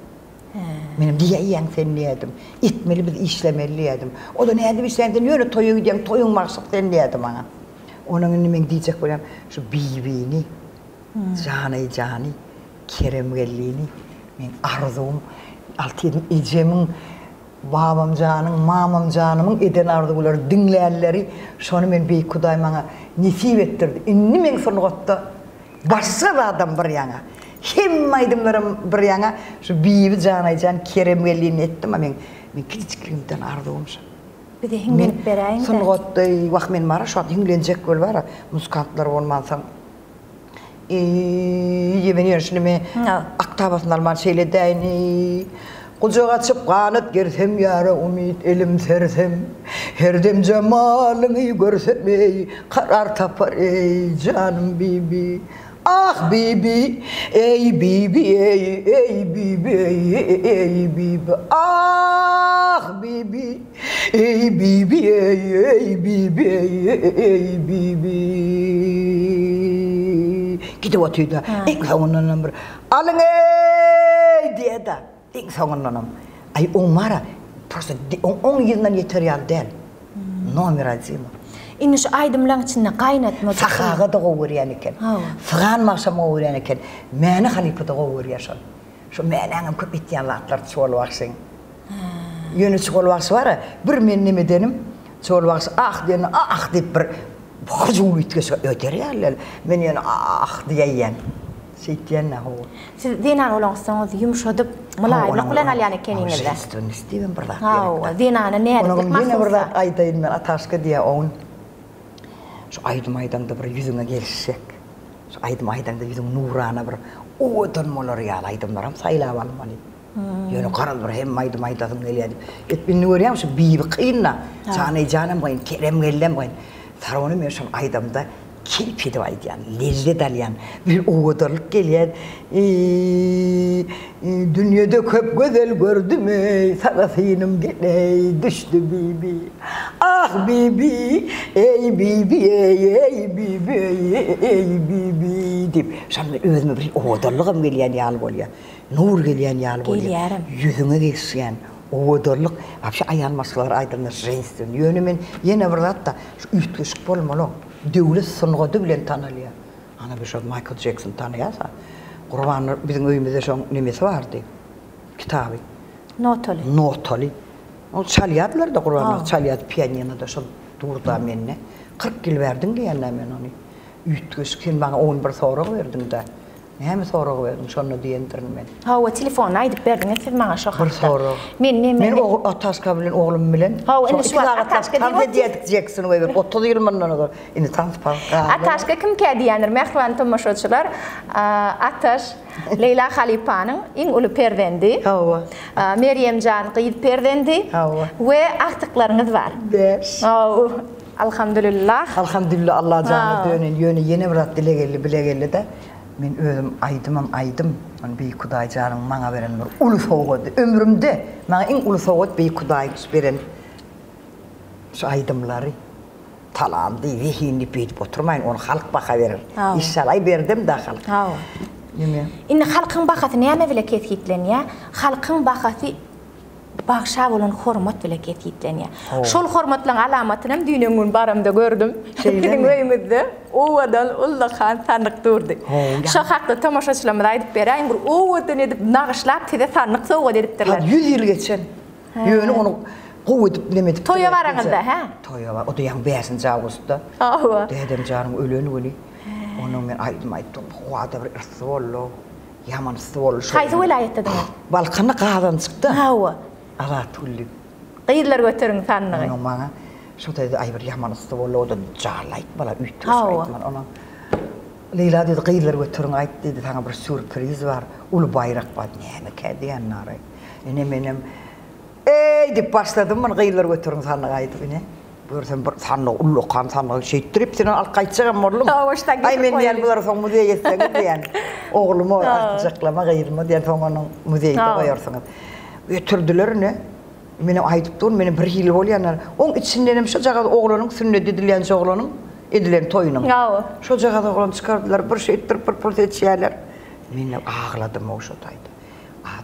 Benim diyeyen sen niyedim. İtmeli biz işlemeliydim. O da neydi biz senden yönü toyu gidiyen toyun maksat sen niyedim bana. Onun önüne ben diyecek böyle şu bibini Cani Kerem Gellini men arzum altın ecemin babam canım mamam canımın eden arzular dinleyenleri şonu men bey Kuday bana nasip ettirdi. İnni men songotta başka bir adam bir yana. Hem aydımlarım bir yana şu biyi Can Kerem Gellini ettim ama men küçüklüğümden arzum. Bir de hinglenip bereyim de. Songotta vakt men mara şu an hinglenecek gol var. Muskantlar olmazsa yemin şimdi aktabasın alman şeyle deyni kucağa çıpkanıt gersem yara umit elim sersem her dem cemalını görsem karar tapar ey canım bibi ah bibi ey bibi ey bibi ey bibi ah bibi ey bibi ey bibi ey bibi gidiyor atıyordu. İlk savunanım bir alın ey diye de ilk savunanım. Ay onlara prosto 10 yıldan yeter ya değil. Nomer azim. İniş aydımlan içinde kaynatma. Sakağa da uğrayan iken. Fıgan maşama uğrayan iken. Mene halipe de uğrayan. Şu meneğim köp ettiğin latlar çoğul vaksın. Yönü çoğul vaksı var ya bir mennem edenim. Çoğul vaksı ah diyen ah deyip bir Hacım ütkesi öder ya men yani ah diyen şeytiyen ne o siz dinan olansanız yumuşadıp mulayimlik bilen alyan keningizde istedim burada ha dinanı ne edip yine burada aytayım ben ataşka diye on şu aydımda bir yüzüne gelişecek şu aydımda yüzün nurana bir odan molar ya aydımlarım sayla almalı yani karal bir hem aydımdasın geliydi etbin nuriyam şu bir qıyna canım ben Kerem gellem ben Saronu meşhur aydamda kirpidi var yani lezzet alayan bir oğudurluk geliyor. Dünyada köp güzel gördüm sarasıyım gene düştü bibi. Ah bibi ey bibi ey bibi ey bibi deyip şimdi özüme bir oğudurluğum geliyor yal oluyor. Nur geliyor yal oluyor. Yüzüme geçiyen oğudurluk. Hapşi ayağın maskalar aydınlar reistin. Yönümün yine vırlat da şu üstüşük bolmalı. Devlet sunğadı bilen tanılıyor. Ana bir şey Michael Jackson tanıyasa. Kurbanlar bizim öyümüzde şu nemesi vardı. Kitabı. Notali. O çalıyatlar da kurbanlar. Çalıyat piyaniyana da şu durda menne. 40 yıl verdin diyenler men onu. Üstüşük sen bana 11 soru verdin de. Hem soru verdim şunu diyendirin men. Ha o telefon aydıp verdin siz bana şu hatta. Bir soru. Men oğul Ataşka bilen oğlum bilen. Ha o şu Ataşka diye Jackson över 30 yıl mı onu ini transport. Ataşka kim ki diyenler mehvan tomaşçılar Ataş Leyla Halipa'nın en ulu perdendi. Ha. Meryem Can Qıyıd perdendi. Ve aktıklarınız var. Beş. Alhamdulillah. Alhamdulillah Allah canı dönün yönü yeni bir bile geldi de. Men özüm aydım. Mən Bey Kuday canım bana veren bir ulu soğudu. Ömrümde bana en ulu soğut Bey Kuday veren şu aydımları talandı, vehini beyip oturmayın, onu halk baka verir. İnşallah verdim de halk. İnne halkın bakatı neyme veleket gitlen ya? Halkın bakatı Bağışa olan hormat bile ketiyden ya. Şol hormatlan alamatını dünyanın barımda gördüm. Bizim öyümüzde o adam Ullahan sandık durdu. Şu hakta tamaşaçılamda aydıp berayın bir o adam edip nağışlap tide sandık soğuk ediptirler. 100 yıl geçen. Yönü onu kovudip demedip. Toya var ağında ha? Toya var. O da yan 5. Ağustos'ta. Dedim canım ölünü. Onun ben aydım. O adam bir ıstığollu. Yaman ıstığollu. Kaydı vilayette demek? Balkanı kahdan çıktı. Hava. Allah tulli. Qıyırlar götürün sandığı. Onun bana şu dedi ay bir yaman ıstığollu o da calayt bala ütüs aytman ona. Leyla dedi qıyırlar götürün ayt dedi sana bir sürpriz var. Ulu bayrak var. Neyme kediyen narı. Benim ey deyip başladım ben qıyırlar götürün sandığı aytı beni. Buyursan bir sandığı ulu kan sandığı şeyttirip senin al qaytacağım oğlum. Ay men diyen bunlar son müzeye getseniz diyen. Oğlumu artacaklama qıyırma diyen son onun müzeyde koyarsınız. Götürdüler ne? Benim aytıp durun, benim bir yıl oluyanlar. Onun içinden şu cağda oğlanın sünnet edilen oğlanın edilen toyunun. Şu cağda oğlan çıkardılar, bir şey ettirip bir seçiyorlar. Ben ağladım o şodaydı.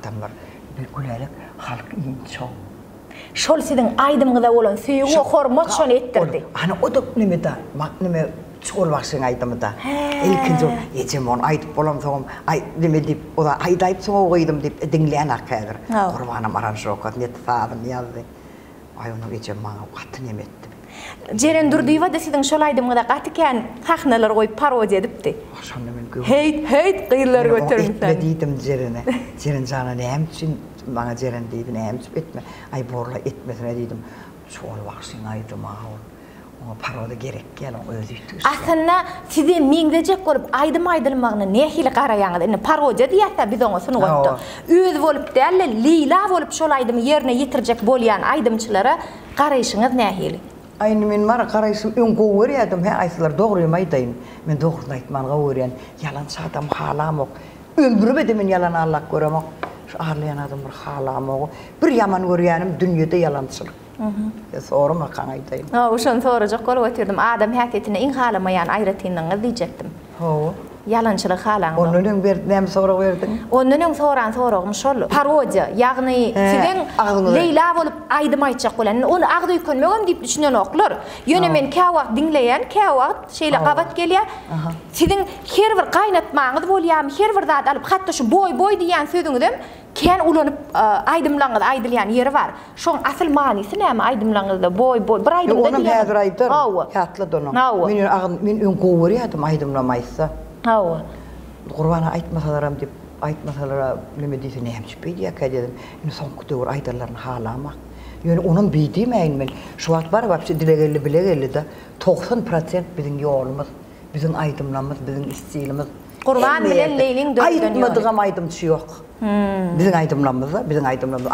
Adamlar bir gülerek halk iyi çok. Şol sizin aydımıda olan suyu hormat şonu ettirdi. Hani o da neme çoğul bakşın aydım da. İlkinci ecem onu aydıp bolam soğum ay deme deyip o da aydayıp soğuk koydum deyip dinleyen akadır. Kurbanım aranjı okat net sağdım yazdı. Ay onu ecem bana katın yemettim. Jeren durduva da sizin şol aydımda qatiken sahnalar koyup parodiya edipdi. Heyt qıyırlar götürmüşler. Etmediydim Jeren'e. Jeren cana ne için bana Jeren deydi ne etme. Ay borla etmesine dedim. Çoğul bakşın aydım ağır. O paroda gerek gel o özüydü. Aslında size mingdecek olup aydılmağına ne hili qarayandı. Parodiya diyette biz onu sunu koydu. Öz olup derle Leyla olup şol aydımı yerine yitirecek bolyan aydımçılara qarayışınız ne hili? Aynı men var qarayışım ön qoğuryadım he aysılar doğruyum aytayın. Men doğrunu aytman qoğuryan yalan adam halam ok. Ömrüme de men yalan Allah göremok. Şu ağlayan adam bir halam ok. Bir yaman görýänim dünyada yalançylyk. Sorma kan aytayın. Oşon soracak olup ötürdüm. Adam haketine in halamayan ayratynyňyz diýjekdim. Ho. Yalançylyk halaň. Ondan berdim sonra verdin. Ondan soran soragym şol. Parodiya, ýagny siziň Leyla bolup aýdym aýtjak bolan, onu agdy könnmegem diýip düşünen oklar. Ýöne men käwagt dinleýän, käwagt şeýle gabat gelýär. Siziň her bir gaýnatmaňyz bolýar, her bir zat alyp hatda şu boy diýen sözüňizem kän ulanyp aýdymlaňyz aýdylýan ýeri bar. Şoň asyl manysy näme aýdymlaňyzda boy bir aýdymda diýen. Onu häzir aýdyr. Ýatlydy onu. Men ön goýurýadym aýdymlamaýsa. Hawa. Gurbana aytmasalaram dip aytmasalara nime diýse näme diýip dedim. Ine soňky döwür aýdarlaryny halamak. Ýöne onun bildiýmeýin men. Şu wagt bar wapşy dilegelli bilegelli da 90% biziň ýolumyz, biziň aýdymlarymyz, biziň istilimiz. Qurban bilen Leyliň döwürden aýdymadigan aýdymçy ýok. Biziň aýdymlarymyz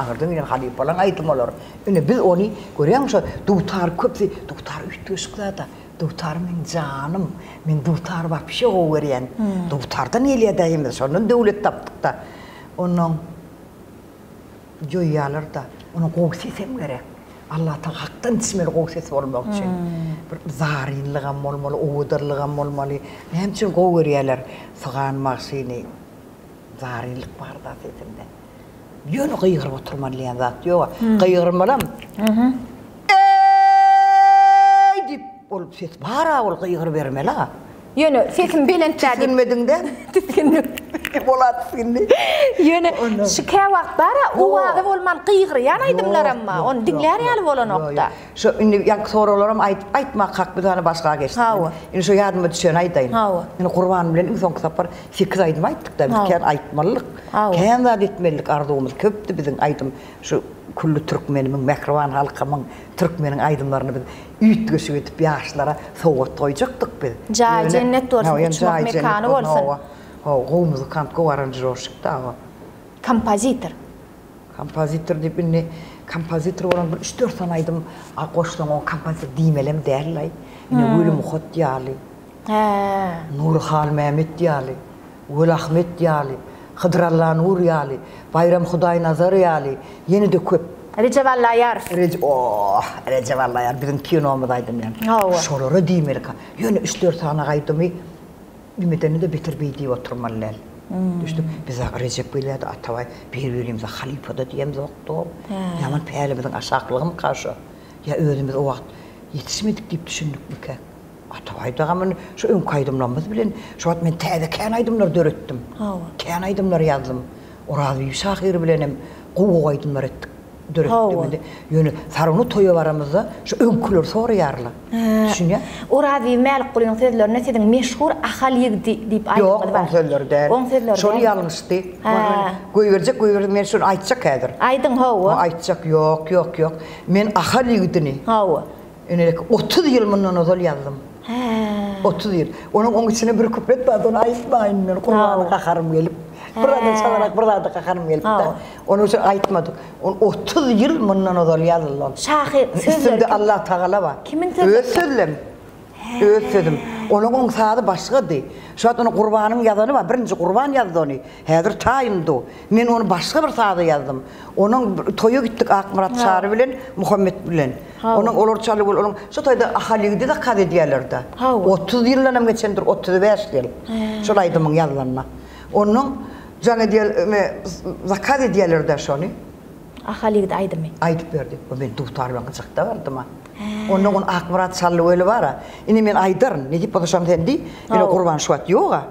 agyrdan ýene halyp bolan aýdymlar. Ine biz onu görýäň şu dutar köpsi, dutar ütüşklada. Dutar men canım, men dutar var bir şey öğren. Dutardan eliyedeyimiz, onun devlet taptık da. Onun joyalar da, onun qoğsesem gerek. Allah'tan haktan ismeli qoğsesi olmak için. Zarinliğim olmalı, uğudurluğum olmalı. Hem için qoğuryalar, sığan maksini, zarinlik var da sesimde. Yönü kıyıqırıp oturmalıyan zat yok. Kıyıqırmalam. Olup ses bara ol qıyğır berme la. Ýöne sesim belentlädi. Tiskinmedin de? Tiskindim. Bolat sindi. Ýöne şu käwagt bara o wagty bolman qıyğır ýan aýdymlar amma. Onu dinler ýaly bolan okda. Şu indi ýa soralaram aýtmak hak bir tane başga geçti. Indi şu ýadyma düşen aýtaýyn. Indi Qurban bilen soňky sapar 8 aýdym aýtdyk da biz kän aýtmalyk. Kän zat etmelik arzuwymyz köpdi biziň aýdym şu kullu türkmenimin, Mehriban halkymyň türkmeniň aýdymlaryny biz üýtgüşüp etip ýaşlara sowgat goýjakdyk biz. Ja cennet bolsun, uçmak mekany bolsun. O muzikant go aranjörşikda. Kompozitor diýip indi kompozitor bolan 3-4 tane aýdym goşdum o kompozitor diýmelem därlay. Ine Gülüm Muhat ýaly. Nurhal Mehmet ýaly. Gül Ahmet ýaly. Hıdrallah Nur ýaly. Bayram Hudaý Nazar ýaly. Ýene de köp. Recep Allayar. Recep Allayar bizim kinomyzda aýdym ýa. Şolary diýmelik. Ýöne 3-4 tane aýdymy ümidini de bitirbeýdi oturmalylar. Düşdüm biz Recep bilýärdi Atabay bir-birimize halifa da diýemiz okdy. Ýaman päli biziň aşaklygym karşı. Ya özümüz o wagt yetişmedik diýip düşündükmüke. Atabay dagam şu ön kaýdymlarymyz bilen şu wagt men täze kän aýdymlar döretdim. Kän aýdymlar ýazdım. Orazy şahyr bilenem gowy aýdymlar etdik. Döretdim. Ýöne sarıny toýa baramyzda şu öňküler soraýarlar. Düşünýär. Orazy mälik bolýan sözlerine siziň meşhur ahalyg diýip aýdymlar bar. Ýok, sözlerde. Şol ýalňyşdy. Goýberjek men şunu aýtjak häzir. Aýdyň hawa. Aýtjak ýok. Men ahalygydyny. Hawa. Ene 30 ýyl mundan ozal ýazdym. 30 ýyl. Onuň içine bir kuplet bar, onu aýtmaýyn men. Qur'any gaharym gelip. Burada çalarak burada gaharym gelip de. Onu şu aýtmadyk. 30 ýyl mundan ozal ýazylýan. Şahyr sözler. Allah Taala bar. Kimin sözü? Öz sözlem. Öz sözüm. Onuň saady başgady. Şu wagt onu Gurbanyň ýazany bar. Birinji Gurban ýazdy onu. Häzir taýyndy. Men onu başga bir sady ýazdım. Onuň toýa gitdik Akmurat şahry bilen, Muhammed bilen. Onuň olar çalyp onuň şu toýda ahalygydy da kady diýerlerdi. 30 ýyllanam geçendir, 35 ýyl. Şol aýdymyň ýazlanyna. Onuň jana diýel zakady diýerlerdi şonu. Ahalygdy aýdymy. Aýdyp berdi. Men dutar bilen çykda bardym. Onun akbarat sallı öyle var. İni men aydarın. Ne dip boşam sendi? İni kurban şuat yoga.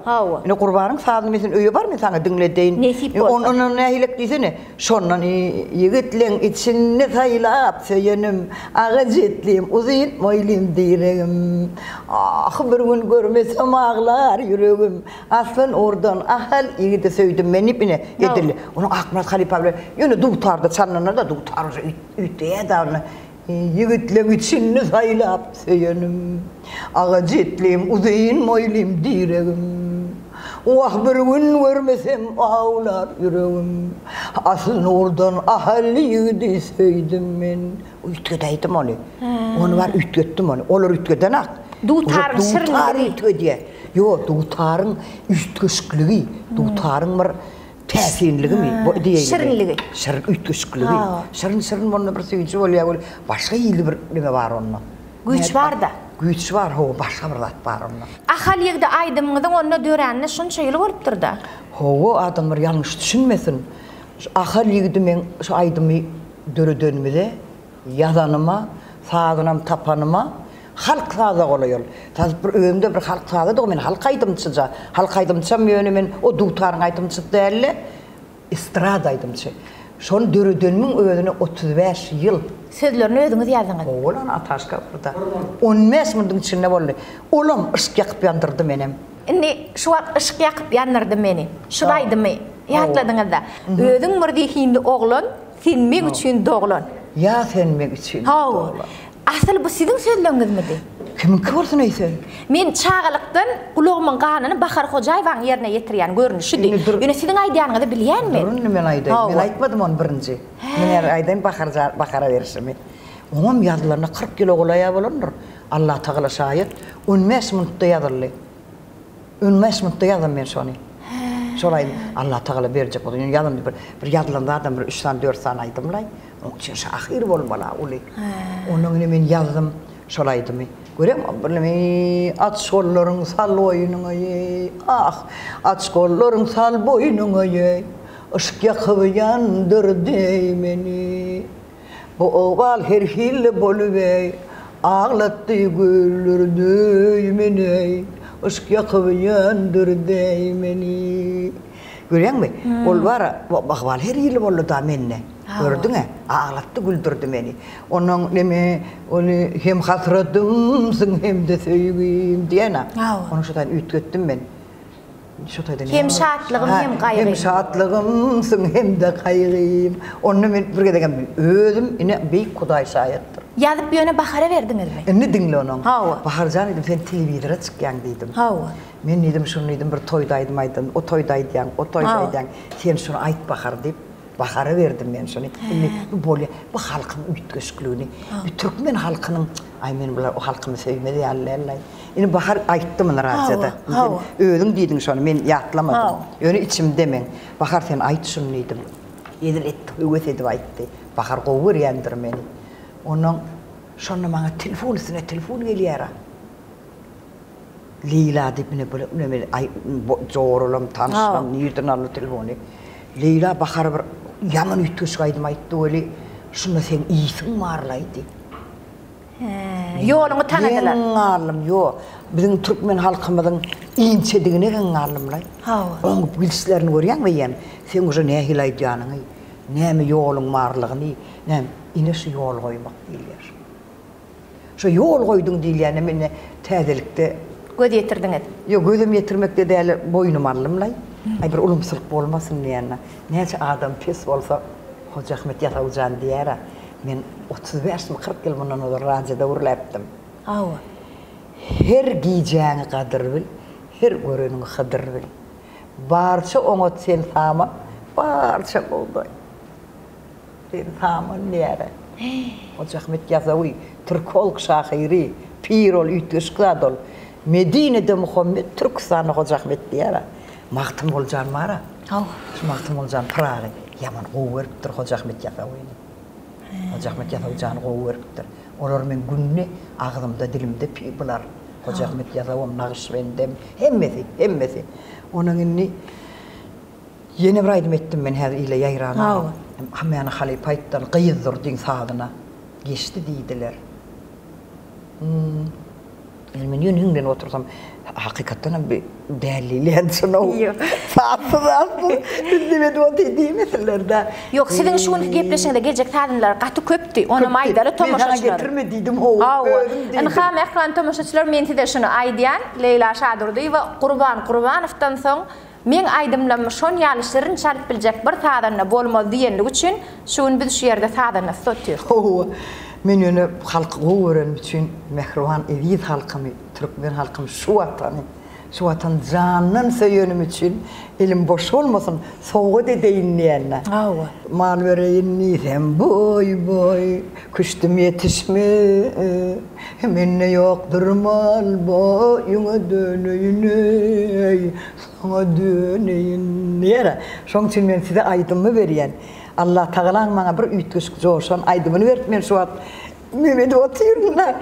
İni kurbanın sağdı mesen öye var mı sana dinledeyin? Onun ne hilek diysene. Şondan yigitlerin içinde saylap söyünüm. Ağa jetlim uzun moylim direğim. Ah bir gün görmesem ağlar yüreğim. Aslan oradan ahal yigite söydüm men ipine edildi. Onun akbarat halipa bile yönü dutardı çanlarına da dutardı üteye davranı. Yigitlerin içinde saylap söyünüm. Ağa jetlim uzun moylim direğim. Vah bir gün görmesem ağlar yüreğim. Asıl oradan ahali yigidi söydim men. Ütgedeydim onu. Onu var ütgettim onu. Olur ütgeden ak. Dutarın şırınlığı. Ütgediye. Yo, dutarın ütgüşklüğü. Dutarın var təsirliği mi? Şırınlığı. Şırın ütgüşklüğü. Şırın bunun bir suyucu oluyor. Başka iyili bir ne var onunla. Güç var da. Güç var, başka bir zat var onunla. Ahal yigdi aydımıdın onunla dörenine şunça yılı olup durdu. Adamlar yanlış düşünmesin. Ahal yigdi men şu aydımı dönmede yazanıma, sağdınam tapanıma halk sağda oluyor. Tazip bir öğümde bir halk sağda da men halk aydımçıca. Halk aydımçı men o dutarın aydımçı değerli istrada aydımçı. Şon dönümün öğünü 35 yıl. Sözlerini özünüz yazdınız. Oğlan ataşka burada. 15 mındın içinde oldu. Oğlum ışık yakıp yandırdı benim. Ne şu an ışık yakıp yandırdı beni. Şuraydı mı? Yatladınız da. Özün bir deyimli oğlan, senmek için doğulan. Ya senmek için doğulan. Asıl bu sizin sözleriniz miydi? Kimin kıvarsın neyse? Men çağalıktan kulağımın kanını Bakar Hocayvan yerine getiriyen görünüşüdü. Yine sizin aydiyanınızı bilyen mi? Durun men ayday. Men aytmadım onu birinci. Men aydayn Bakar'a verişimi. Onun yazılarına 40 kilo olaya bulunur. Allah Teala şayet. 15 minutta yazılı. 15 minutta yazdım men şonu. Şolaydı. Allah Teala verecek oldu. Yazdım bir yazılan adam bir 3 tane 4 tane aydımlay. Onun için şahir olmalı uli. Onun men yazdım. Şolaydı mı? Görem mi? Aç kolların sal boynuna ye. Ah, aç kolların sal boynuna ye. Işık yakıp yandır beni. Bu oval her hille bolüve. Ağlattı güldürdü beni. Işık yakıp yandır beni. Görüyor musun? Ol var, oval her hille bolü da menne. Gördün mü? Ağlattı güldürdü beni. Onun onu hem hasretımsın hem de sevgim diyene. Onu şuradan ütgettim ben. Hem şatlığım hem kaygım. Hem şatlığımsın hem de kaygım. Onu ben bir kere özüm yine büyük kuday şayettir. Yazıp bir yöne Bakar'a verdiniz mi? Ne dinle onun? Bakar can dedim sen televizyona çıkayan dedim. Men dedim şunu dedim bir toydaydım aydım. O toydaydım, o toydaydım. Sen şunu ait Bakar deyip Bakar'a verdim ben şunu. Bu halkın ütgüşklüğünü. Türkmen halkının, ay men bular o halkımı sevmedi ya Allah. Yine Bakar ayttı mı rahatsızda. Öldün deydin şunu, men yatlamadım. Öyle içimde men. Bakar sen ayt şunu dedim. Edil etti, öğüt edip ayttı. Bakar kovur yandır beni. Onun şunu bana telefon geliyor. Leyla deyip böyle zorulum, tanışmam, nereden aldı telefonu. Leyla Bakar bir yaman ütgüşkaydım ayttı öyle. Şunu sen iyisin varlaydı. Yolunu tanıdılar. Ağırlım, yok. Bizim Türkmen halkımızın iyimsediğine ağırlım. Onun bilgislerini görüyor musun? Sen o ne hilaycanını, ne mi yolun varlığını, ne mi yine şu yol koymak değiller. Şu yol koydun değil yani, tezelikte. Göz yetirdiniz. Yok, gözüm yetirmekte değil, boynum ağırlım. Ay bir olumsuzluk olmasın diyene. Neyse adam pis olsa, Hoca Ahmet Yatavcan diyere. Men 35 mi 40 yıl bundan olur radyoda uğurlayıptım. Her giyeceğini kadır bil, her görününü kadır bil. Barça onu sen sama, barça oldu. Sen sama nere? Hoca Ahmet Yatavu, Türk olk şahiri, Pirol, Ütgüşkladol, Medine'de Muhammed, Türk sanı Hoca Ahmet diyere. Maqtim olcan mara. Şu maqtim olcan Prağı. Yaman qoğuruptur Hoca Ahmet Yatavuy'ni. Hoca Ahmet Yatavcan qoğuruptur. Olar men günne ağzımda dilimde pibular. Hoca Ahmet Yatavum Naqşbendem hemmesi. Onun inni yeni bir aydım ettim men her ile yayrana. Hamyana halipayttan qıyızdır din sağdına. Geçti deydiler. Men yönünden otursam hakikaten bir değerlileyen şunu saatsızlar dinlemedim o dediğim meselelerde. Yok sizin şunu gepleşende gelecek tadımlar katı köptü. Onu maydalı tomoşaçılar. Ben getirmediydim o. Anxam ekran tomoşaçılar men de şunu aydiyan Leyla Şadurdy ve Qurbanovdan soň men aydymlama şon ýalışyryň çalyp biljek bir tadanna bolmaly diýenlik üçin şuny biz şu ýerde tadanna tutýar. Men ýöne halky öwren üçin mehriban edip halkymy, türkmen halkymy şu watan janyny söýenim üçin elim boş bolmasyn, soňga dedeýin diýenler. Mal bereýin nisem boy, kuşdum yetişme, menne ýokdur mal boýuňa döneýin, sana döneýin diýär. Şoň üçin men size aýdymy berýän. Allah Tağalan bana bir ütgüsk zorsan aydımını verip men şu an Mehmet oturna.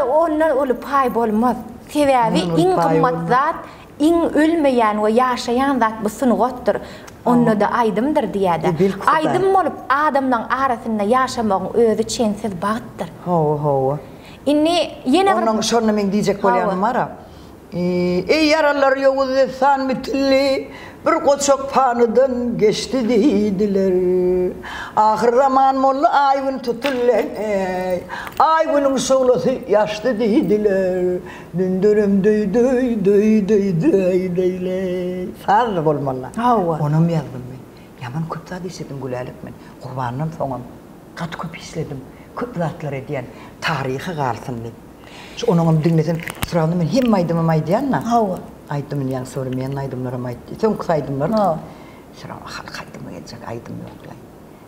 Ondan olu pay bolmaz. Sebebi in kımmat zat, in ölmeyen ve yaşayan zat bu sınıqottur. Onu da aydımdır diýädi. Aydym bolup adamdan arasynda yaşamağın özü çensiz bagtdyr. Ho. Inni yine onun şonu men diýjek bolýanym mara. Ey yaralar ýoğuz san mitilli bir koçok panıdan geçti diýdiler. Ahir zaman molla aýwyn tutullen, aýwynyň soğlasy ýaşdy diýdiler. Dündürüm döy. Saz bolmaly. Onum ýazdym men. Yaman köp zat işledim gülälik men. Gurbanyň soňam gat köp işledim. Köp zatlar edýän taryhy galsyn diýip. Onun dinlesen sıranı men hem aydımı aydiyanna. Aydımın yan soru men aydımlarım aydı. Son kısa aydımlar. Sıra halk aydımı gelecek aydım yoklay.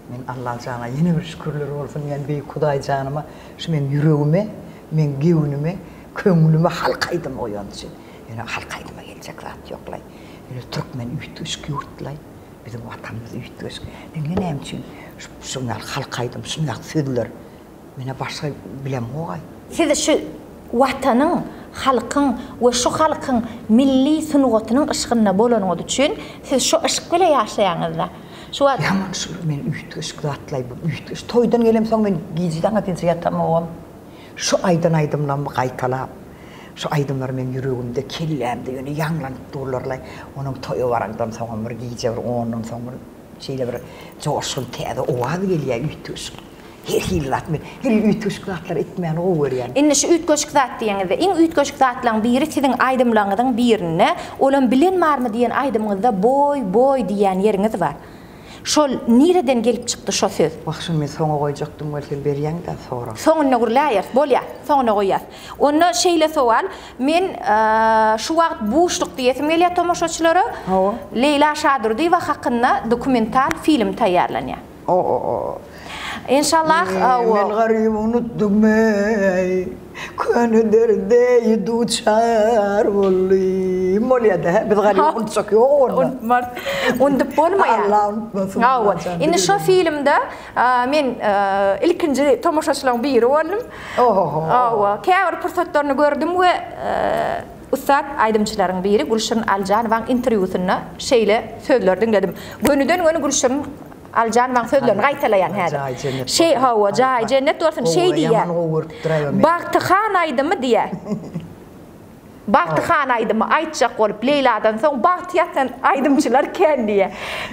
Men Allah cana yeni bir şükürler olsun yani bey Kuday canıma şu men yüreğime, men gevnime, köngülüme halk aydım oyandı. Yani halk aydıma gelecek zat yoklay. Yani Türkmen ütüşk yurtlay. Bizim vatanımız ütüşk. Dinlenem için şunlar halk aydım, şunlar söylediler. Mene başka bilem oğay. Siz şu watanyň, halkyň we şu halkyň milli sunugatynyň ışgyna bolanyňyz üçin siz şu ışık bilen ýaşaýaňyzda. Şu yaman şu men ütüşk zatlaý bu ütüş. Toýdan gelem soň men giziden atensiýa ýatamam. Şu aýdan aýdymlamy gaýtalap. Şu aýdymlar men ýüregimde, kellemde ýöne ýanglanyp durlarlay. Onuň toýu baragdan soň bir giýje bir onuň soň bir şeýle bir joşun täze owaz gelýär ütüş. Her ütgöşk zatlar etmeyen o görýän. Indi şu ütgöşk zat diýeňizde, iň ütgöşk zatlaryň biri siziň aýdymlaryňyň birini, olan bilinmarmy diýen aýdymyňyzda boy diýen ýeriňiz bar. Şol nireden gelip çykdy şo söz? Wagşyn men soňa goýjakdym bolsa berýän da sonra. Soňuna gurlaýar, bolýar, soňuna goýýar. Onu şeýle sowal, men şu wagt boşluk diýesim gelýär tomoşaçylara. Leyla Şadurdy we hakynda dokumental film taýýarlanýar. İnşallah men garyp unutdum ey köni derde duçar bolly molýada biz garyp unutsak ýok unutmar bolmaýar Allah unutmasın indi şu filmde men ilkinji tomoşaçylaryň biri boldum käbir pursatlaryny gördüm we Ustad aydımçıların biri Gülşen Aljanowyň interwýusyna şeýle sözler dinledim. Gönüden Gülşen Aljanowyň sözlerini gaýtalaýan häzir. Şey hawa jaý cennet bolsun şey diýär. Bagtyhan aydymy diýär. Bagtyhan aydymy aýtjak bolup Leýladan soň bagtyatan aydymçylar ken diýär.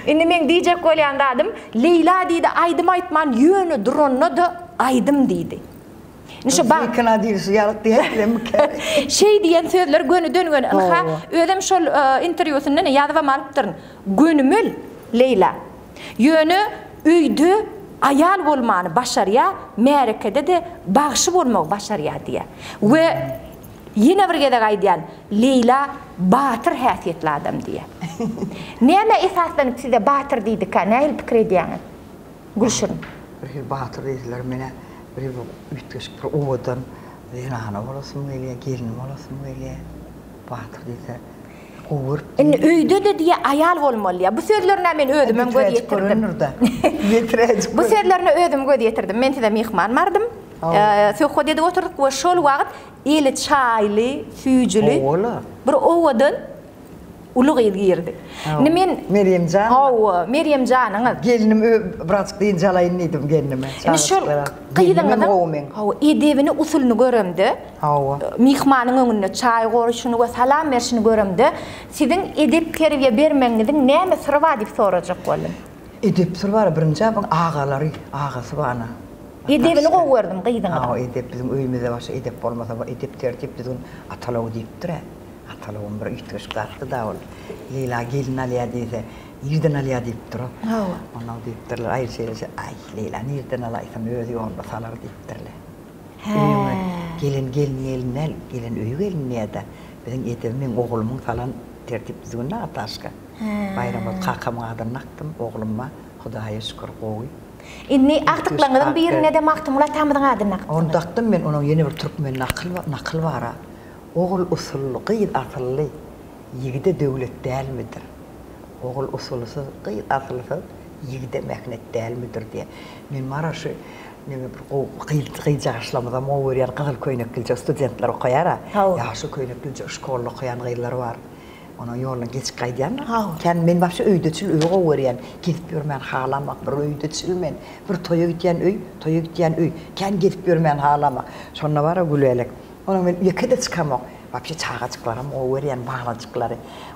Indi men diýjek bolýan dadym Leýla diýdi aydym aýtman ýöne duronna da aydym diýdi. Nişe bak kanadiysi yarat diýelim. Şey diýen sözler gönüden özüm şol interwýusyny ýazyp alypdyryn. Gönümül Leýla Yönü üydü ayal bolmany başarýa, märekede de bagşy bolmak başarýa diýär. We ýene bir gede gaýdýan Leýla batyr häsiýetli adam diýär. Näme esasdan size batyr diýdik, näme pikir edýäňiz? Gülşen. Bir batyr diýdiler mene, bir ütgeş bir owadan, ýa-ni bolasym gelýär, gelinim bolasym gelýär. Batyr diýdiler. Öýde de diye ayal bolmaly. Bu sözlerine men özüm göz ýetirdim. Bu sözlerine özüm göz ýetirdim. Men size mehman bardım. Söhbet edip oturduk we şol wagt eli çaýly, süýjüli bir owadan ulu girdi. Nimen Meryem Can. Hawa Meryem Can'ın Gelinim birazcık deyince alayın idim gelinime. Ine şol qıydıngdan hawa edebini usulunu göremdi. Hawa. Mihmanın önüne çay koyuşunu ve salam verişini göremdi. Sizin edep terbiye bermeňiziň näme sırrı var diýip sorajak boldum. Edep sır var birinci abın ağaları, ağası bana. Edebini goýurdym qıydıngdan. Hawa edep bizim öýümizde başa edep bolmasa edep tertip bizim atalaw diýipdir. Atalawym bir üýtgeş gatdy da ol. Leyla gelin alýa diýse, ýerden alýa diýipdir. Hawa. Ona diýipdirler, aýr şeýle, ay Leyla ýerden alaýsam öýüňi onda salar diýipdirler. Gelin öýü gelin näde? Bizim edebimiň oğlumyň falan tertip düzgün ataşka. Bayramda kakama adanaktım oğlumma. Hudaýa şükür gowy. Inni aktyklaryň birine de maktumla tamydyň adanaktym. Ondaktım men onun yeni bir Türkmen nakıl var. Oğul usullu qıyıd atıllı. Yigide döwlet dälmidir. Oğul usulsuz qıyıd atılsız yigide mehnet dälmidir diye. Men maraşy neme bir qıyıd jaşlamada mo berýär Gyzyl Köýnekgilje studentler okaýar. Ýaşy Köýnekgilje şkola okaýan gyýlar bar. Ona ýoluna geç gaýdýan. Ken men başy öýdeçil öýge berýän. Gidip ýörmän halamak bir öýdeçil men. Bir toýa gitýän öý. Ken gidip ýörmän halamak. Şonna bara gülelik. Ona men ýekide çykamak. Başy çağaçyklaram o berýän baglajyklary.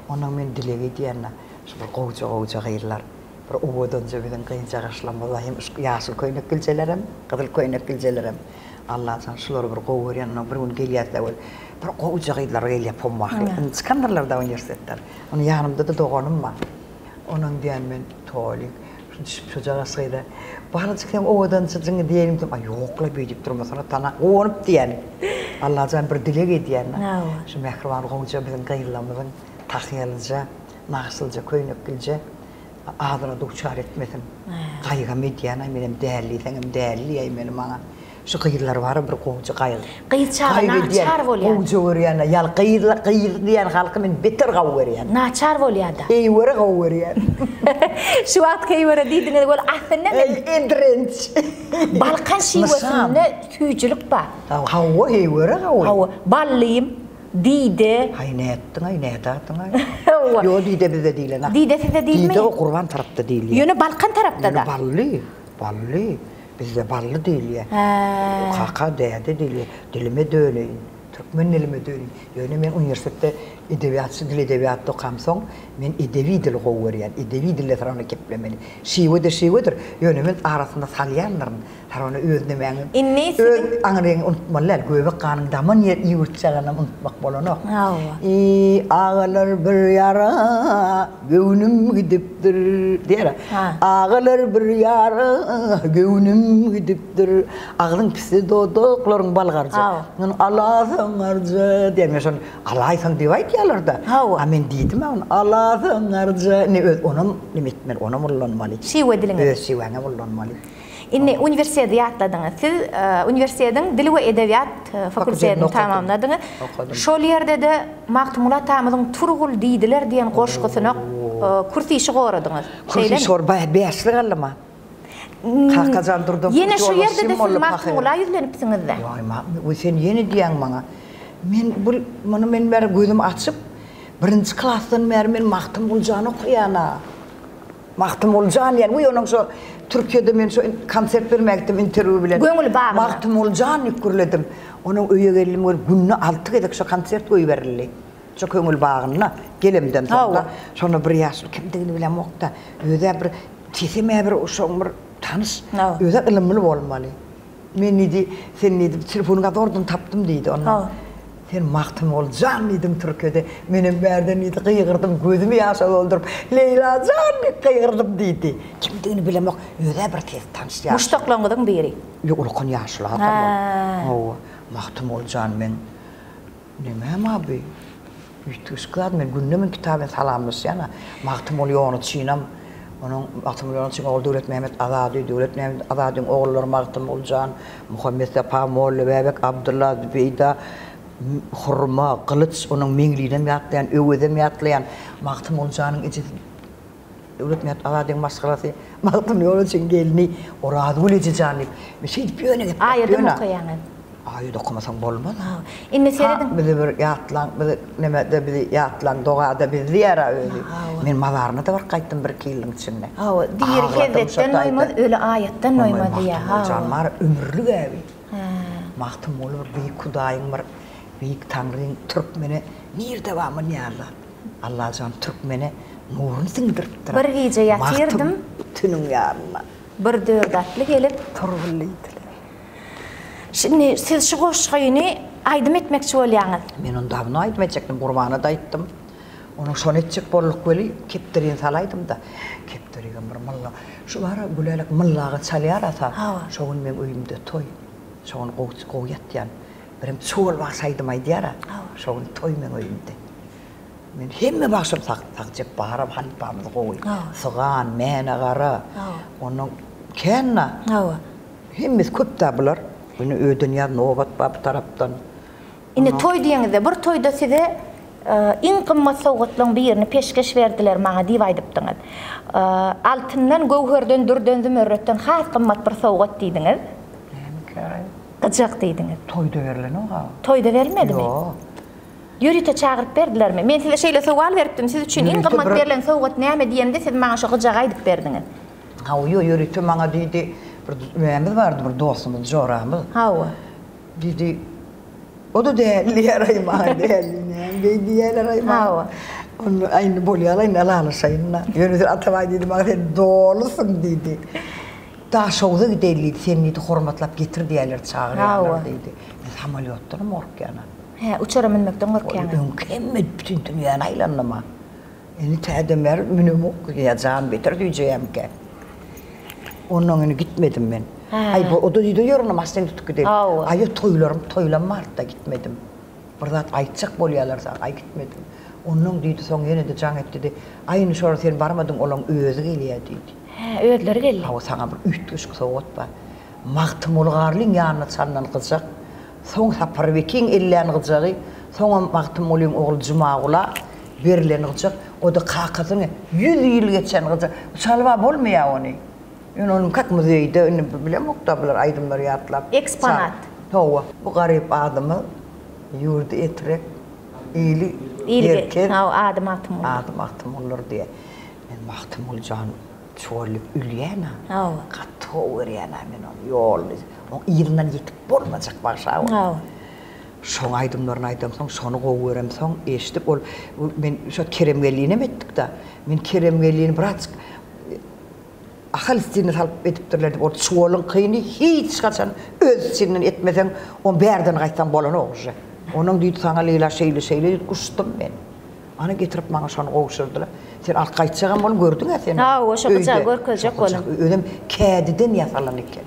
Ona men dilege edýänler. Şu bir gowja gyýlar. Bir owadan jebeden gynja gaşlamaýym. Ýaşy Köýnekgiljelerem, Gyzyl Köýnekgiljelerem. Allah san şular bir gow berýän, bir gün gelýärler. Bir gowja gyýlar gelýär pommakly. Skandarlarda üniversitetler. Onu ýanymda da doganım var. Onuň diýen men toýlyk. Şu jagasyda baglajykym owadan çyjyňy diýelim dem. Ay ýokla beýip durmasana tana owunup diýen. Allah jan bir dilek edýän. Şu mehriban gowja biziň gyýlamyň tahyalja, nagsylja Köýnekgilje adyna duçar etmesin. Gaýgam edýän menem däli, seňem däli menem maňa. Şu gyýlar bar bir gowja gaýy. Gyýy çar bolýar. Gowja berýän, ýal gyýy diýen halky men beter gaw berýän. Naçar bolýar da. Eýwere gaw berýän. Şu wagt keýwere diýdiňiz bol ahsyna Edrenç. Balkan şiwesinde tüýçilik bar. Hawa eýwere gaw. Hawa ballym diýdi. Haýnetdiň. Yo diýde bize diýlen. Diýde size diýilmi? Diýde o Gurban tarapda diýilýär. Ýöne Balkan tarapda da. Bally. Bizde ballı diýilýär. Kaka däde diýilýär. Dilime döleýin. Türkmen dilime döleýin. Ýöne men universitetde dil edebiyatda okamsoň, men edebi dil gowy berýän. Edebi dille tarany keplemeli. Şiwedir. Ýöne men arasynda salýanlaryň tarany özüne men. Öz aňryň unutmalar, göbek ganyň daman ýer ýurtçagana unutmak bolanok. Ağalar bir ýara göwnüm gidipdir diýär. Ağalar bir ýara göwnüm gidipdir. Ağlyň pisi dodoklaryň balgarja. Men alasyň arja diýär. Şon alaýsaň diýip aýtýarlar da. Men diýdim men alasyň arja ne öz onam limitmen onam ullanmaly. Şiwe dilini. Öz şiweňe ullanmaly. Inni üniversitede ýatladyňyz. Siz üniversitediň Dil we Edebiyat fakültetini tamamladyňyz. Şol ýerde de Maktumula tamamyň turgul diýdiler diýen goşgusyna kurs işi goradyňyz. Kurs şor beýaslyk alma. Kakajan durdum. Ýene şu ýerde de siz Maktumula ýüzlenipsiňiz-de. Ýa, sen ýene diýen maňa. Men men ber gözüm açyp birinci klasdan men Maktumulҗany okuýana. Maktumuljan ýani bu ýonuň şu Türkiýede men şu konsert bermekdim interview bilen. Maktumuljan ýükürledim. Onuň öýe gelim günne 6 gedek şu konsert goýup berildi. Şu köňül bagyna gelemden sonra. Şonu bir ýaşly kimdigini bilen okda. Öýde bir tesime bir uşaň bir tanış. Öýde ilimli bolmaly. Men nidi sen nidi telefonuňa dordun tapdym diýdi ona. Sen Maktumuljan idim Türkiýede. Menem berden idi gyýgyrdym, gözümi ýaşa doldurup, Leylajan gyýgyrdym diýdi. Kimdigini bilemok, öýde bir tez tanışýar. Muştaklaňyň biri. Ýok, ulkan ýaşly adam. Maktumuljan men nemem abi. Üýtüşgad men günnemin kitabyny salamlaşýana. Maktumul ýony çynam. Onuň Maktumul ýony Döwlet Mehmet Azady, Döwlet Mehmet Azadyň oğulları Maktumuljan, Muhammed Sepa Molla, Bebek Abdullah Beyda, Hurma, Kılıç, onun meňliğine ýatlayan, öwede ýatlayan Maktumuljan'ın içi Döwlet Mehmet Azadyň maşgalasy, Maktum ýoly için gelini, orady bolýar janip. Meşe ýöne gep. Aýdym okuýanyň. Ay dokumasan bolmaz. İnne seyredin. Bizi bir yatlan, bizi yatlan doğada bizi yara öyle. Men mazarına da var kayttım bir kilin içinde. Diğer hezzetten noymaz, öyle ayetten noymadı ya. Canlar ömürlük evi. Mahtum olur, büyük kudayın var, büyük tanrının Türkmeni, nir devamı niyarlar. Allah can Türkmeni nurunu singdirttir. Bir gece yatırdım. Mahtum tünün yarına. Bir dördatlı gelip Turgulluydular. Şimdi siz şu goşgayını aydım etmekçi bolýaňyz. Men onda bunu aytım etjekdim, gurbana da aytdım. Onu şon etjek bolluk beli keptirin salaydım da. Keptirigen bir malla. Şu bara gülelek mallaga çalýar ata. Şoň men öýümde toy. Şoň goýatýan. Birim çoğul baksaydım aýdýara. Şoň toy men öýümde. Men hemme başım takjep barap halpamyzy goýy. Soğan, mene gara. Onun kenna. Hemmiz köp da bular. Bunu ödünýär nobat bap tarapdan. Ine toy diýeňizde bir toyda size iň gymmat sowgatlaryň birini peşkeş berdiler maňa diýip aýdypdyňyz. Altyndan, gowherden, dürden, zümrütten has gymmat bir sowgat diýdiňiz. Gyjak diýdiňiz. Toyda berilen o ha. Toyda berilmedimi? Yo. Ýörite çagyryp berdilermi? Men size şeýle sowal beripdim. Siz üçin iň gymmat berilen sowgat näme diýende siz maňa şo gyjak aýdyp berdiňiz. Ha, ýörite maňa diýdi. Bir vardı bir dostumuz, Joramız. Dedi, o da değerli yarayma, değerli ne? Değerli yarayma. Onu aynı bolýar, aynı alalaşayınla. Yönüdür Atabay dedi, bana sen doğulusun dedi. Daha şoğda gideyliydi, seni dedi, hormatlap getir diýerler çağırýarlar dedi. Biz amaliyotdan korkýana. He, uçara minmekden korkýan. Önkemmet bütün dünýäni aýlanma. Eni tädemer münem okuyacağım, beter diýjemke. Ondan gitmedim ben. Ay o da diýdi ýörnüm aslen tutup gidelim. Ay toylanmart da gitmedim. Bir zat aýtjak bolýarlar sana, ay gitmedim. Ondan diýdi soň ýene de jaň etdi. Aýyny şol sen barmadyň olaň özü gelýär diýdi. He, öýleri geldi. Ha, sana bir üýtgeş sowgat bar. Magtym ulgarlyň ýanyna çalnan gyjak. Soň Saparbekiň ellän gyjagy, soň Magtym olyň ogly Jumagula berilen gyjak. O da kakasyny 100 ýyl geçen gyjak. Çalba bolmaýar ony. Onun kak müzeyde ünlü bilem oktabiler aydınları yatlap. Eksponat. Hova. Bu garip adamı yurdu etrek iyili yerken. Adım atım olur. Adım atım olur diye. Ben baktım olacağın çoğuluk ülüyena. Katı uğrayana men onu yol. O iyilinden yetip bolmayacak başa. Şoň aydımlarını aydym soň şonu goýarym soň eşitip ol men şu keremgelliğine mi etdik da men keremgelliğini birazcık akıl istini salıp etipdirler dep, o çoğulun kıyını hiç kaçan öz istinin etmesen, on berden qaytan bolan oğuşu. Onun diýdi sana leyla şeyli kuştum ben. Ana getirip bana şonu goýşurdylar. Sen alt qaytsagan bolum gördüň ha sen. Ha, o şo gyjak görkezjek bolum. Ödüm kädiden yasalan eken.